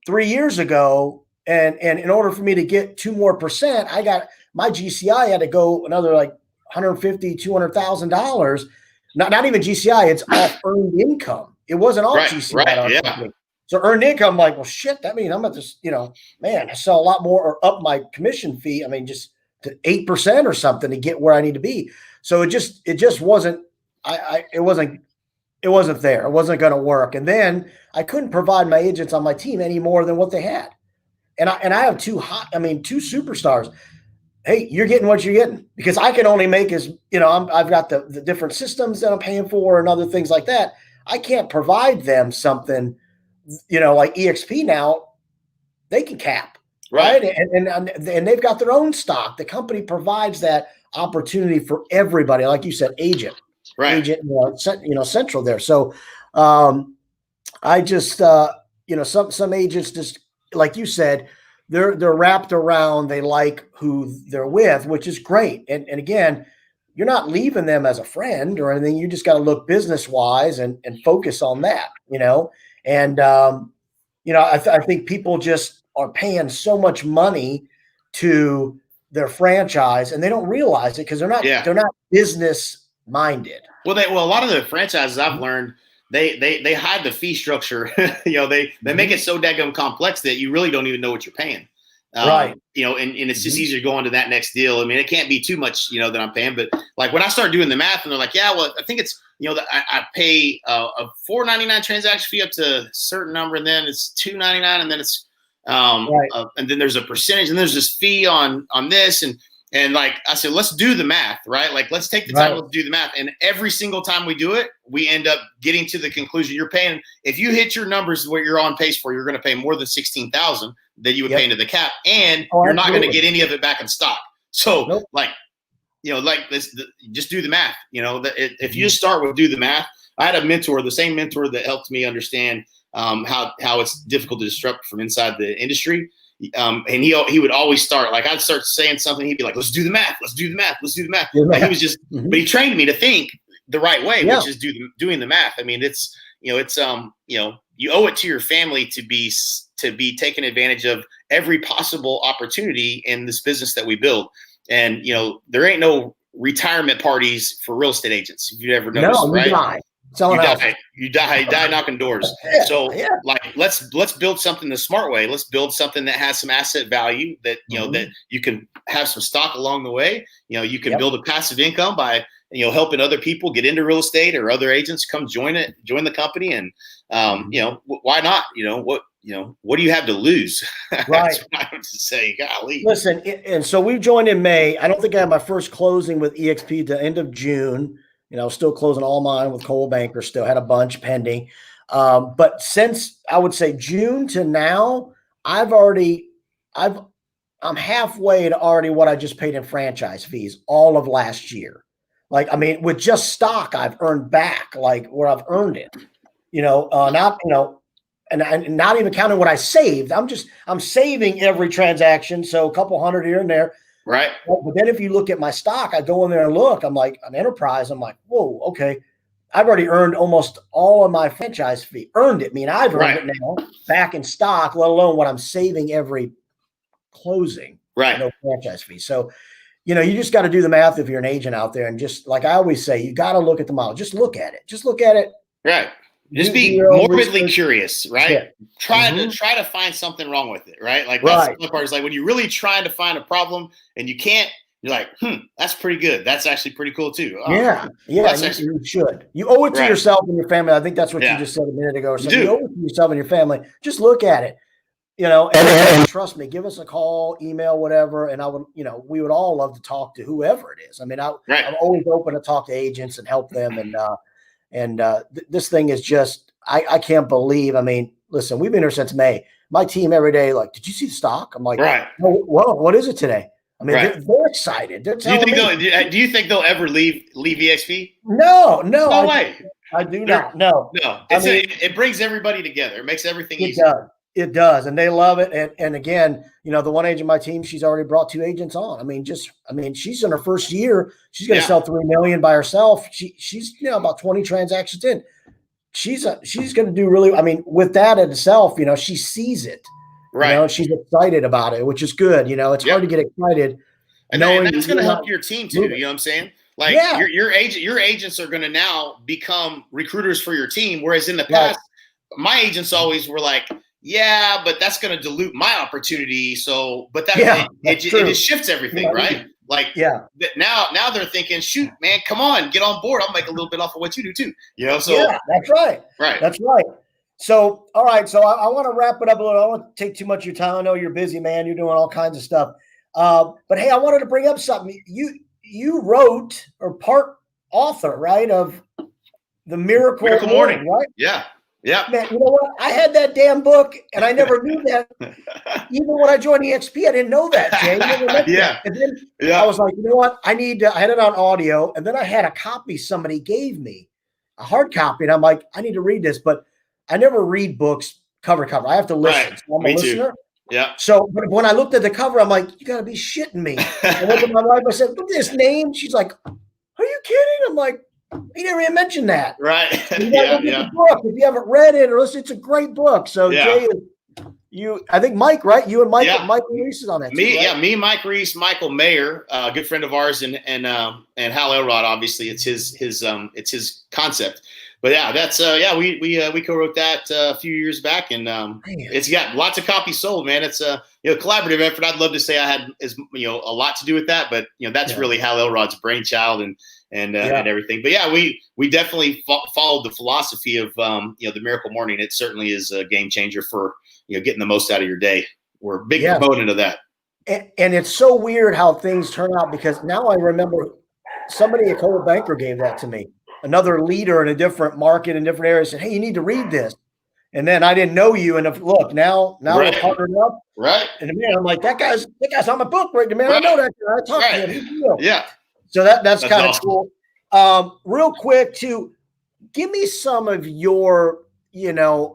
3 years ago. And in order for me to get 2% more, I got my GCI had to go another like $150,000, $200,000. Not even GCI, it's off earned income. It wasn't off GCI. Right. Yeah. So earned income, like, well, shit, that means I'm at this, man, I sell a lot more or up my commission fee. I mean, just to 8% or something to get where I need to be. So it just wasn't, it wasn't there. It wasn't going to work. And then I couldn't provide my agents on my team any more than what they had. And I have two superstars. Hey, you're getting what you're getting because I can only make I've got the different systems that I'm paying for and other things like that. I can't provide them something, like EXP now, they can cap, right? And they've got their own stock. The company provides that opportunity for everybody. Like you said, agent, central there. So I just, some agents just, like you said, they're wrapped around, they like who they're with, which is great. And again, you're not leaving them as a friend or anything. You just got to look business wise and focus on that, And, I think people just are paying so much money to their franchise and they don't realize it because they're not business minded. Well, a lot of the franchises I've learned, they hide the fee structure. They make it so daggone complex that you really don't even know what you're paying. Right. And it's just easier to go on to that next deal. I mean, it can't be too much, that I'm paying. But like when I start doing the math and they're like, yeah, well, I think it's, I pay a $4.99 transaction fee up to a certain number, and then it's $2.99, and then it's and then there's a percentage, and there's this fee on this, and like I said, let's do the math, right? Like let's take the time to do the math, and every single time we do it, we end up getting to the conclusion you're paying. If you hit your numbers, what you're on pace for, you're going to pay more than $16,000 that you would pay into the cap, and you're not going to get any of it back in stock. So just do the math. If you start with do the math, I had a mentor, the same mentor that helped me understand how it's difficult to disrupt from inside the industry. And he would always start, like I'd start saying something, he'd be like, let's do the math. Like he was just, but he trained me to think the right way, which is doing the math. I mean, it's you owe it to your family to be taking advantage of every possible opportunity in this business that we build. And, there ain't no retirement parties for real estate agents. If you ever noticed, right? You die knocking doors. Like let's build something the smart way. Let's build something that has some asset value that, that you can have some stock along the way. You can build a passive income by, helping other people get into real estate or other agents come join the company. And, why not? What do you have to lose? Right. That's what I would say. Golly. Listen, and so we joined in May. I don't think I had my first closing with EXP at the end of June. Still closing all mine with Coldwell Banker, still had a bunch pending. But since I would say June to now, I'm halfway to already what I just paid in franchise fees all of last year. Like, I mean, with just stock, I've earned back like where I've earned it, and not even counting what I saved. I'm saving every transaction. So a couple hundred here and there. Right. But then if you look at my stock, I go in there and look, I'm like an enterprise. I'm like, whoa, okay. I've already earned almost all of my franchise fee. Earned it. I mean, I've earned it now back in stock, let alone what I'm saving every closing. Right. No franchise fee. So, you just got to do the math if you're an agent out there. And just like I always say, you got to look at the model. Just look at it. Right. Just be morbidly curious, right? Yeah. Try to find something wrong with it, right? Like that's the part is like when you're really trying to find a problem and you can't, you're like, that's pretty good. That's actually pretty cool too. You should. You owe it to yourself and your family. I think that's what you just said a minute ago. So you owe it to yourself and your family. Just look at it, and trust me, give us a call, email, whatever. And I would, we would all love to talk to whoever it is. I mean, I'm always open to talk to agents and help them. And this thing is just, I can't believe, I mean, listen, we've been here since May. My team every day, like, did you see the stock? I'm like, well, what is it today? I mean, they're excited. They're telling do you think they'll ever leave EXP? No way. I do not. No. It brings everybody together. It makes everything easy. It does, and they love it. And again, the one agent on my team, she's already brought 2 agents on. I mean, she's in her first year. She's going to sell $3 million by herself. She's about 20 transactions in. She's going to do really. I mean, with that in itself, she sees it. Right. She's excited about it, which is good. It's hard to get excited. And that's going to help your team too. You know what I'm saying? Like your agents are going to now become recruiters for your team. Whereas in the past, my agents always were like, yeah, but that's going to dilute my opportunity. So, but it just shifts everything, right? Like, now they're thinking, shoot, man, come on, get on board. I'll make a little bit off of what you do too. So that's right. Right. That's right. So, all right. So I want to wrap it up a little. I don't want to take too much of your time. I know you're busy, man. You're doing all kinds of stuff. But hey, I wanted to bring up something. You wrote or part author, right, of the Miracle Morning, right? Yeah. Yeah. Man, you know what? I had that damn book and I never knew that. Even when I joined EXP, I didn't know that, Jay. And then I was like, you know what? I had it on audio. And then I had a copy somebody gave me, a hard copy. And I'm like, I need to read this, but I never read books cover to cover. I have to listen. Right. So I'm a listener. Too. Yeah. So but when I looked at the cover, I'm like, you got to be shitting me. I went to my wife. I said, look at this name. She's like, are you kidding? I'm like, he never even mentioned that. Right. The book. If you haven't read it or listened, it's a great book. So Jay, I think Mike, right? You and Mike, Mike Reese is on that. Me, too, right? Me, Mike Reese, Michael Mayer, a good friend of ours, and Hal Elrod. Obviously, it's his concept. But that's we co-wrote that a few years back, and it's got lots of copies sold, man. It's a collaborative effort. I'd love to say I had a lot to do with that, but that's really Hal Elrod's brainchild and everything. But we definitely followed the philosophy of the Miracle Morning. It certainly is a game changer for getting the most out of your day. We're a big proponent of that. And it's so weird how things turn out, because now I remember somebody at Coldwell Banker gave that to me. Another leader in a different market in different areas said, hey, you need to read this. And then I didn't know you. And look, now we're partnered up. Right. And man, I'm like, that guy's on my book, right? Man, I know that guy. I talked to him. Yeah. So that's kind of awesome. Cool. Real quick, give me some of your,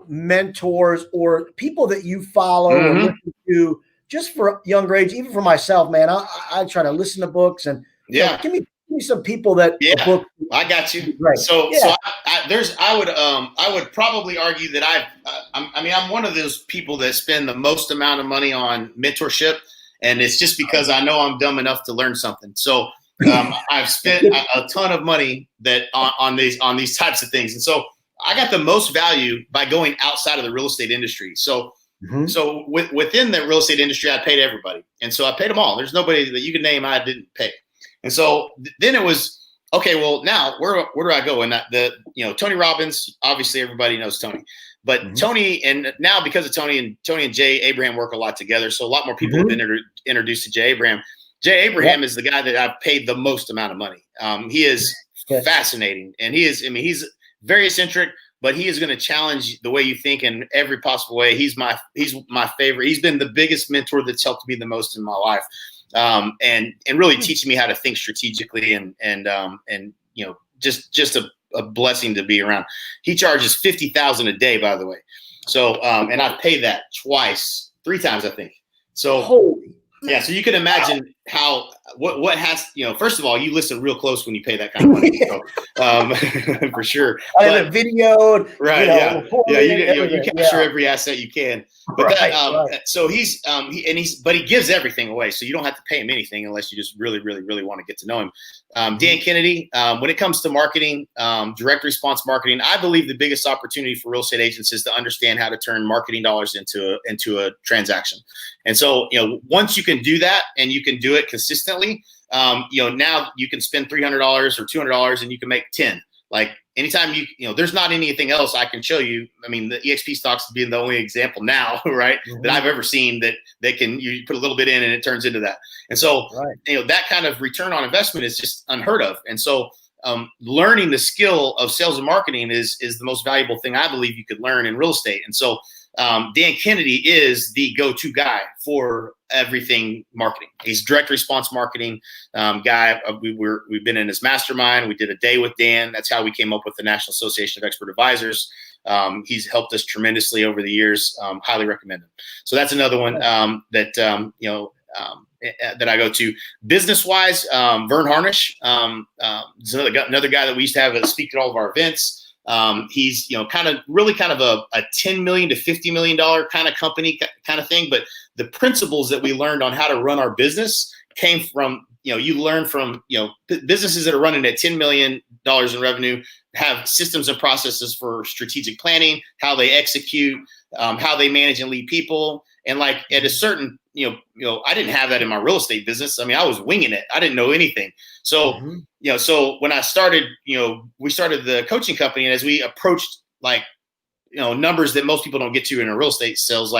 mentors or people that you follow or listen to, just for younger age, even for myself, man. I try to listen to books and give me some people that book. I got you. Right. So I would probably argue that I'm one of those people that spend the most amount of money on mentorship, and it's just because I know I'm dumb enough to learn something. So I've spent a ton of money on these types of things, and so I got the most value by going outside of the real estate industry. So within the real estate industry, I paid everybody, and so I paid them all. There's nobody that you can name I didn't pay. And so then it was, okay, well, now where do I go? And Tony Robbins, obviously everybody knows Tony, but Tony, and now because of Tony and Jay Abraham work a lot together. So a lot more people have been introduced to Jay Abraham. Jay Abraham is the guy that I've paid the most amount of money. He is fascinating, and he's very eccentric, but he is going to challenge the way you think in every possible way. He's my favorite. He's been the biggest mentor that's helped me the most in my life. And really teaching me how to think strategically and just a blessing to be around. He charges $50,000 a day, by the way. So, and I've paid that three times, I think. So, so you can imagine what has, first of all, you listen real close when you pay that kind of money. So, for sure. I have it videoed. Right. You capture every asset you can. But so but he gives everything away. So you don't have to pay him anything unless you just really, really, really want to get to know him. Dan Kennedy, when it comes to marketing, direct response marketing, I believe the biggest opportunity for real estate agents is to understand how to turn marketing dollars into a transaction. And so, once you can do that and you can do it consistently, now you can spend $300 or $200 and you can make 10. Like anytime there's not anything else I can show you. I mean, the EXP stocks being the only example now, right, that I've ever seen that you put a little bit in and it turns into that. And so, that kind of return on investment is just unheard of. And so, learning the skill of sales and marketing is the most valuable thing I believe you could learn in real estate. And so, Dan Kennedy is the go-to guy for everything marketing. He's direct response marketing guy. We've been in his mastermind. We did a day with Dan. That's how we came up with the National Association of Expert Advisors. He's helped us tremendously over the years. Highly recommend him. So that's another one that I go to. Business-wise, Vern Harnish is another guy that we used to have speak at all of our events. He's kind of a $10 million to $50 million kind of company kind of thing, but the principles that we learned on how to run our business came from you learn from businesses that are running at $10 million in revenue have systems and processes for strategic planning, how they execute, how they manage and lead people. And like at a certain, I didn't have that in my real estate business. I mean, I was winging it. I didn't know anything. So, so when I started, we started the coaching company, and as we approached numbers that most people don't get to in a real estate sales,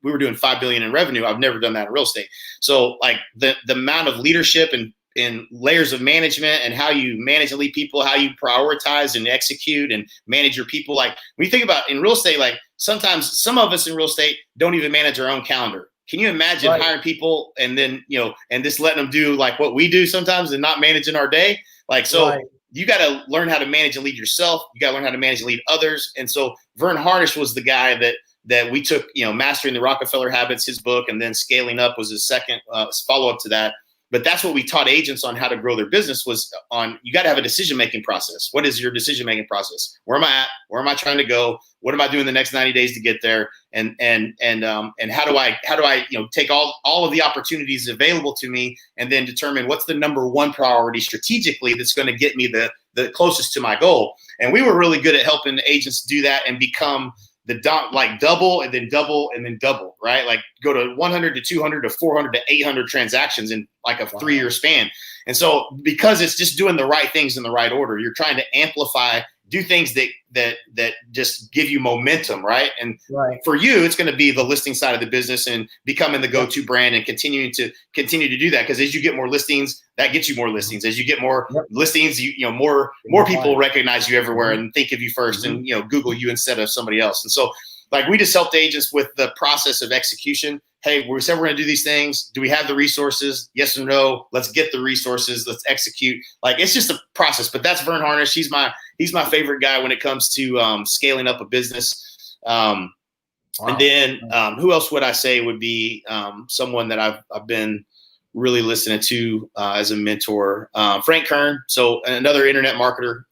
we were doing $5 billion in revenue. I've never done that in real estate. So like the amount of leadership and layers of management and how you manage and lead people, how you prioritize and execute and manage your people. Like when you think about in real estate, like sometimes some of us in real estate don't even manage our own calendar. Can you imagine hiring people and then, and just letting them do like what we do sometimes and not managing our day? Like, so you got to learn how to manage and lead yourself. You got to learn how to manage and lead others. And so Vern Harnish was the guy that we took, Mastering the Rockefeller Habits, his book, and then Scaling Up was his second follow-up to that. But that's what we taught agents on how to grow their business was on, you got to have a decision-making process. What is your decision-making process? Where am I at? Where am I trying to go? What am I doing the next 90 days to get there? And how do I take all of the opportunities available to me and then determine what's the number one priority strategically that's going to get me the closest to my goal. And we were really good at helping agents do that and become double and then double and then double, right? Like go to 100 to 200 to 400 to 800 transactions in like a 3-year span. And so because it's just doing the right things in the right order, you're trying to amplify, do things that just give you momentum, right? And for you, it's going to be the listing side of the business and becoming the go-to brand and continue to do that. Because as you get more listings, that gets you more listings. As you get more listings, more people recognize you everywhere and think of you first and Google you instead of somebody else. And so like we just helped agents with the process of execution. Hey, we said we're going to do these things. Do we have the resources? Yes or no? Let's get the resources. Let's execute. Like it's just a process. But that's Vern Harnish. He's my favorite guy when it comes to scaling up a business. And then who else would I say would be someone that I've been really listening to as a mentor? Frank Kern. So another internet marketer.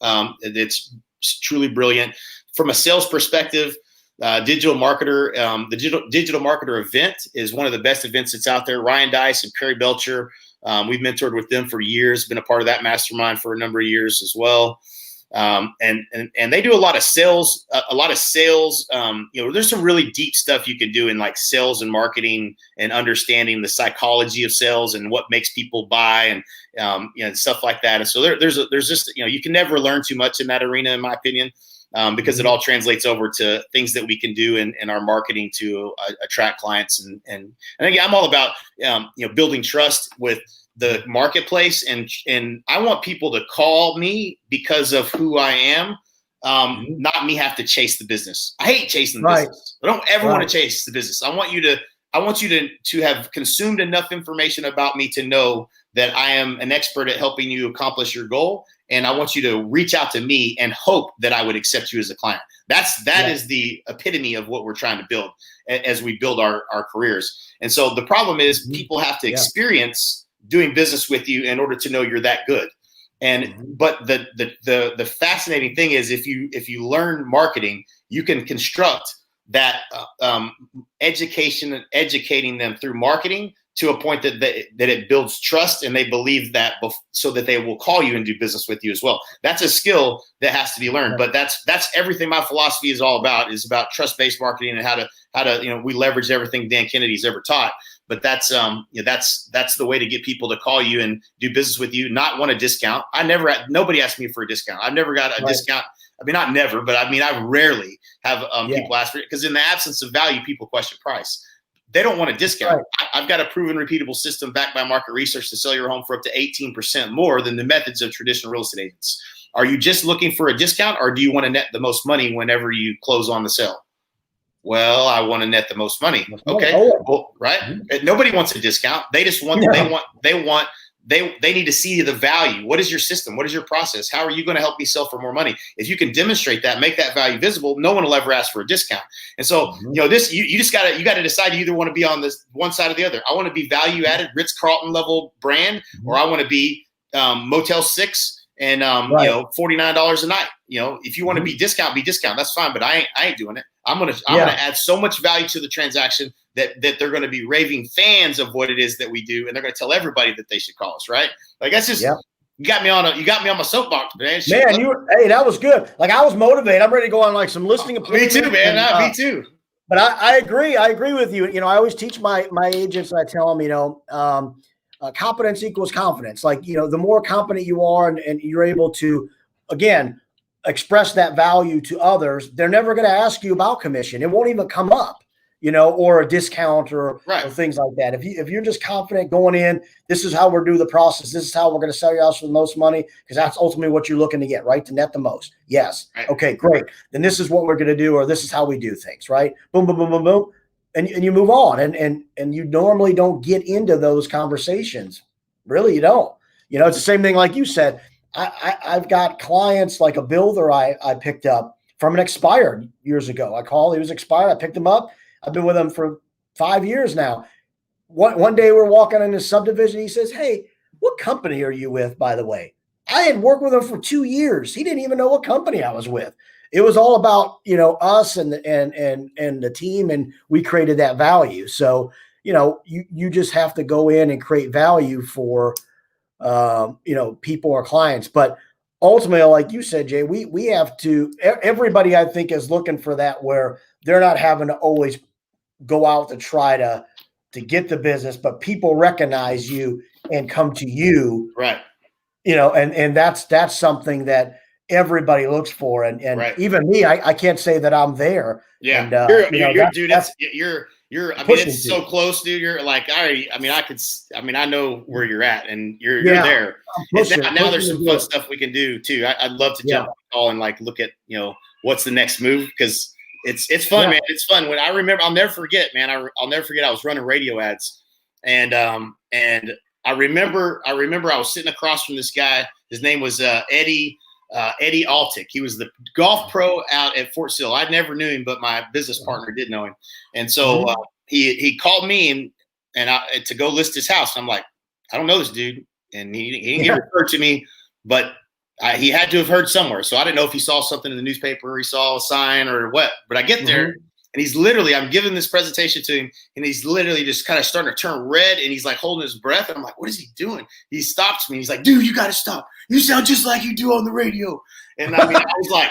It's truly brilliant from a sales perspective. Digital marketer, the digital marketer event is one of the best events that's out there. Ryan Dice and Perry Belcher, we've mentored with them for years, been a part of that mastermind for a number of years as well. And they do a lot of sales, there's some really deep stuff you can do in like sales and marketing and understanding the psychology of sales and what makes people buy and stuff like that. And so there's just, you can never learn too much in that arena, in my opinion. Because it all translates over to things that we can do in our marketing to attract clients. And again, I'm all about, building trust with the marketplace. And I want people to call me because of who I am, not me have to chase the business. I hate chasing the business. I don't ever want to chase the business. I want you to have consumed enough information about me to know that I am an expert at helping you accomplish your goal. And I want you to reach out to me and hope that I would accept you as a client. That is the epitome of what we're trying to build as we build our careers. And so the problem is people have to experience doing business with you in order to know you're that good. And but the fascinating thing is if you learn marketing, you can construct that educating them through marketing to a point that it builds trust and they believe that so that they will call you and do business with you as well. That's a skill that has to be learned, but that's everything my philosophy is all about, is about trust-based marketing and how to we leverage everything Dan Kennedy's ever taught. But that's the way to get people to call you and do business with you, not want a discount. Nobody asked me for a discount. I've never got a discount. I mean, not never, but I mean, I rarely have people ask for it because in the absence of value, people question price. They don't want a discount. I've got a proven repeatable system backed by market research to sell your home for up to 18% more than the methods of traditional real estate agents. Are you just looking for a discount or do you want to net the most money whenever you close on the sale? Well, I want to net the most money. Okay. Oh, Well, right. Mhm. Nobody wants a discount. They just want, Yeah. they need to see the value. What is your system? What is your process? How are you going to help me sell for more money? If you can demonstrate that, make that value visible, no one will ever ask for a discount. And so, Mhm. this, you just you got to decide you either want to be on this one side or the other. I want to be value added, Ritz-Carlton level brand, or I want to be Motel 6 and Right. $49 a night. If you want to Mhm. be discount, that's fine. But I ain't doing it. I'm gonna Yeah. add so much value to the transaction that they're gonna be raving fans of what it is that we do, and they're gonna tell everybody that they should call us. Right? Like that's just Yeah. you got me on my soapbox, man. Man, hey, that was good. Like I was motivated. I'm ready to go on like some listening Me appointments. too, man. And, me too. But I agree. I agree with you. I always teach my agents, and I tell them, competence equals confidence. Like, the more competent you are and you're able to, again, express that value to others, they're never going to ask you about commission. It won't even come up, or a discount or things like that. If you're just confident going in, this is how we're doing the process. This is how we're going to sell your house for the most money, because that's ultimately what you're looking to get, right? To net the most. Yes. Right. Okay, great. Then this is what we're going to do, or this is how we do things, right? Boom, boom, boom, boom, boom. And you move on. And you normally don't get into those conversations. Really, you don't. It's the same thing like you said. I've got clients like a builder I picked up from an expired years ago. He was expired. I picked him up. I've been with him for 5 years now. One day we're walking in his subdivision. He says, "Hey, what company are you with, by the way?" I had worked with him for 2 years. He didn't even know what company I was with. It was all about, us and the team, and we created that value. So, you just have to go in and create value for, people or clients. But ultimately, like you said, Jay, we have to, everybody I think is looking for that, where they're not having to always go out to try to get the business, but people recognize you and come to you, right? And that's something that everybody looks for. And even me, I can't say that I'm there. Yeah. And, you're dude, I mean, it's so close, dude. You're like, I know where you're at, and you're there. And now there's some fun stuff we can do too. I'd love to jump on the call and like look at, what's the next move, because it's fun, man. It's fun. When I remember, I'll never forget, man. I'll never forget. I was running radio ads, and I remember I was sitting across from this guy. His name was Eddie Altick. He was the golf pro out at Fort Sill. I never knew him, but my business partner did know him. And so he called me and to go list his house. And I'm like, I don't know this dude. And he didn't get referred to me, but he had to have heard somewhere. So I didn't know if he saw something in the newspaper or he saw a sign or what. But I get there and he's literally, I'm giving this presentation to him, and he's literally just kind of starting to turn red, and he's like holding his breath. And I'm like, what is he doing? He stops me. He's like, dude, you got to stop. You sound just like you do on the radio. And I mean, I was like,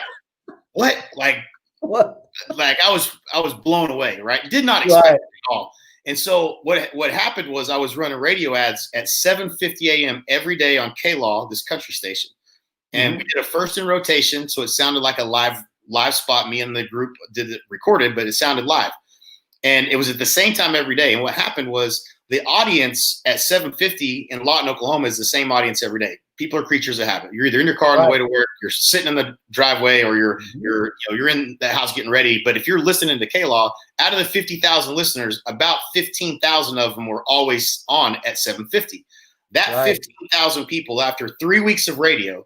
what? Like, what? Like I was blown away, right? Did not expect it at all. And so what happened was I was running radio ads at 7:50 a.m. every day on K-Law, this country station. And we did a first in rotation, so it sounded like a live spot. Me and the group did it recorded, but it sounded live. And it was at the same time every day. And what happened was the audience at 7:50 in Lawton, Oklahoma is the same audience every day. People are creatures of habit. You're either in your car on the way to work, you're sitting in the driveway, or you're in the house getting ready. But if you're listening to K-Law, out of the 50,000 listeners, about 15,000 of them were always on at 7:50. That 15,000 people, after 3 weeks of radio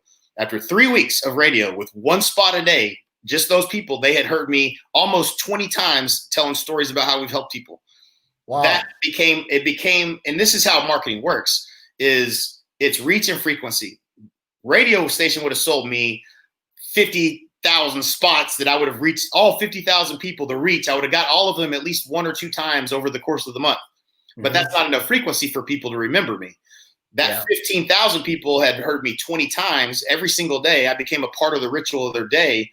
with one spot a day, just those people, they had heard me almost 20 times telling stories about how we've helped people. Wow. It became, and this is how marketing works, is it's reach and frequency. Radio station would have sold me 50,000 spots that I would have reached all 50,000 people to reach. I would have got all of them at least 1 or 2 times over the course of the month. But that's not enough frequency for people to remember me. That 15,000 people had heard me 20 times every single day. I became a part of the ritual of their day.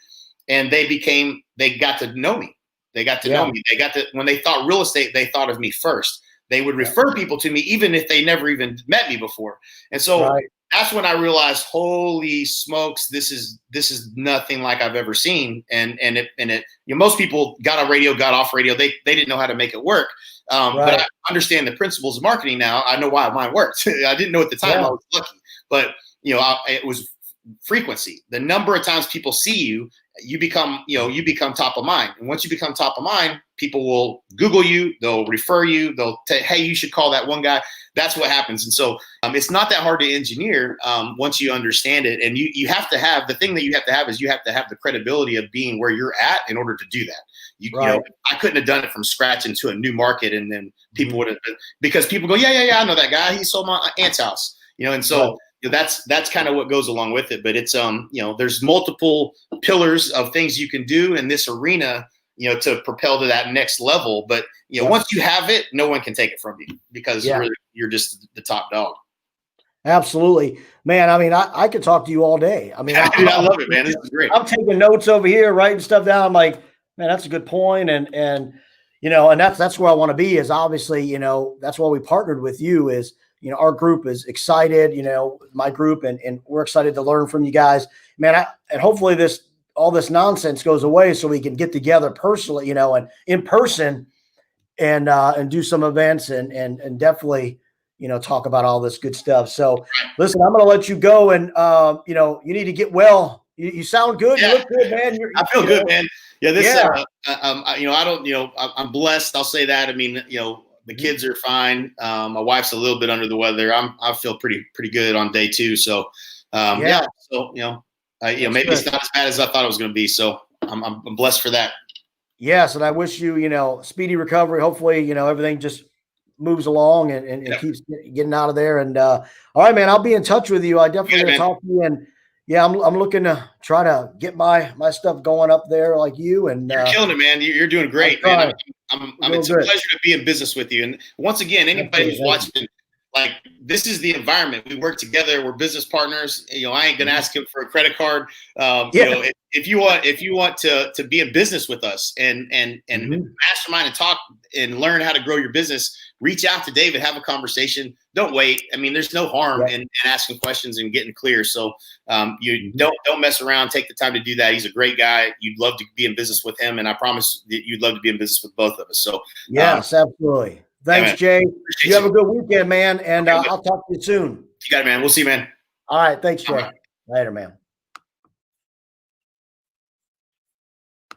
And they got to know me. They got to know me. When they thought real estate, they thought of me first. They would refer people to me, even if they never even met me before. And so that's when I realized, holy smokes, this is nothing like I've ever seen. And most people got on radio, got off radio. They didn't know how to make it work. But I understand the principles of marketing now. I know why mine worked. I didn't know at the time. I was lucky, but it was frequency. The number of times people see you you become, you become top of mind. And once you become top of mind, people will Google you, they'll refer you, they'll say, hey, you should call that one guy. That's what happens. And so it's not that hard to engineer once you understand it. And you have to have, the thing that you have to have is you have to have the credibility of being where you're at in order to do that. You know, I couldn't have done it from scratch into a new market. And then people would have, because people go, yeah, I know that guy. He sold my aunt's house, and so that's kind of what goes along with it. But it's, there's multiple pillars of things you can do in this arena, to propel to that next level. But, once you have it, no one can take it from you because really, you're just the top dog. Absolutely, man. I mean, I could talk to you all day. I mean, I love it, man. This is great. I'm taking notes over here, writing stuff down. I'm like, man, that's a good point. And that's where I want to be, is obviously, that's why we partnered with you is, our group is excited, my group, and we're excited to learn from you guys, man. And hopefully all this nonsense goes away so we can get together personally, and in person and do some events and definitely, talk about all this good stuff. So listen, I'm going to let you go, and, you need to get well. You sound good. Yeah. You look good, man. I feel good, man. Yeah. This, I'm blessed. I'll say that. I mean, the kids are fine. My wife's a little bit under the weather. I feel pretty good on day 2. So, so, maybe it's not as bad as I thought it was going to be. So I'm blessed for that. Yes. And I wish you, speedy recovery. Hopefully, everything just moves along and keeps getting out of there. And, all right, man, I'll be in touch with you. I definitely going to talk to you. And yeah, I'm looking to try to get my stuff going up there like you. And you're killing it, man. You're doing great, man. It's a pleasure to be in business with you. And once again, anybody who's watching, like, this is the environment. We work together. We're business partners. I ain't gonna ask him for a credit card. If you want to be in business with us and mastermind and talk and learn how to grow your business, reach out to David, have a conversation. Don't wait. I mean, there's no harm in asking questions and getting clear. So you don't mess around. Take the time to do that. He's a great guy. You'd love to be in business with him, and I promise that you'd love to be in business with both of us. So yes, absolutely. Thanks, Jay. You have a good weekend, man, and I'll talk to you soon. You got it, man. We'll see you, man. All right. Thanks, Jay. Later, man.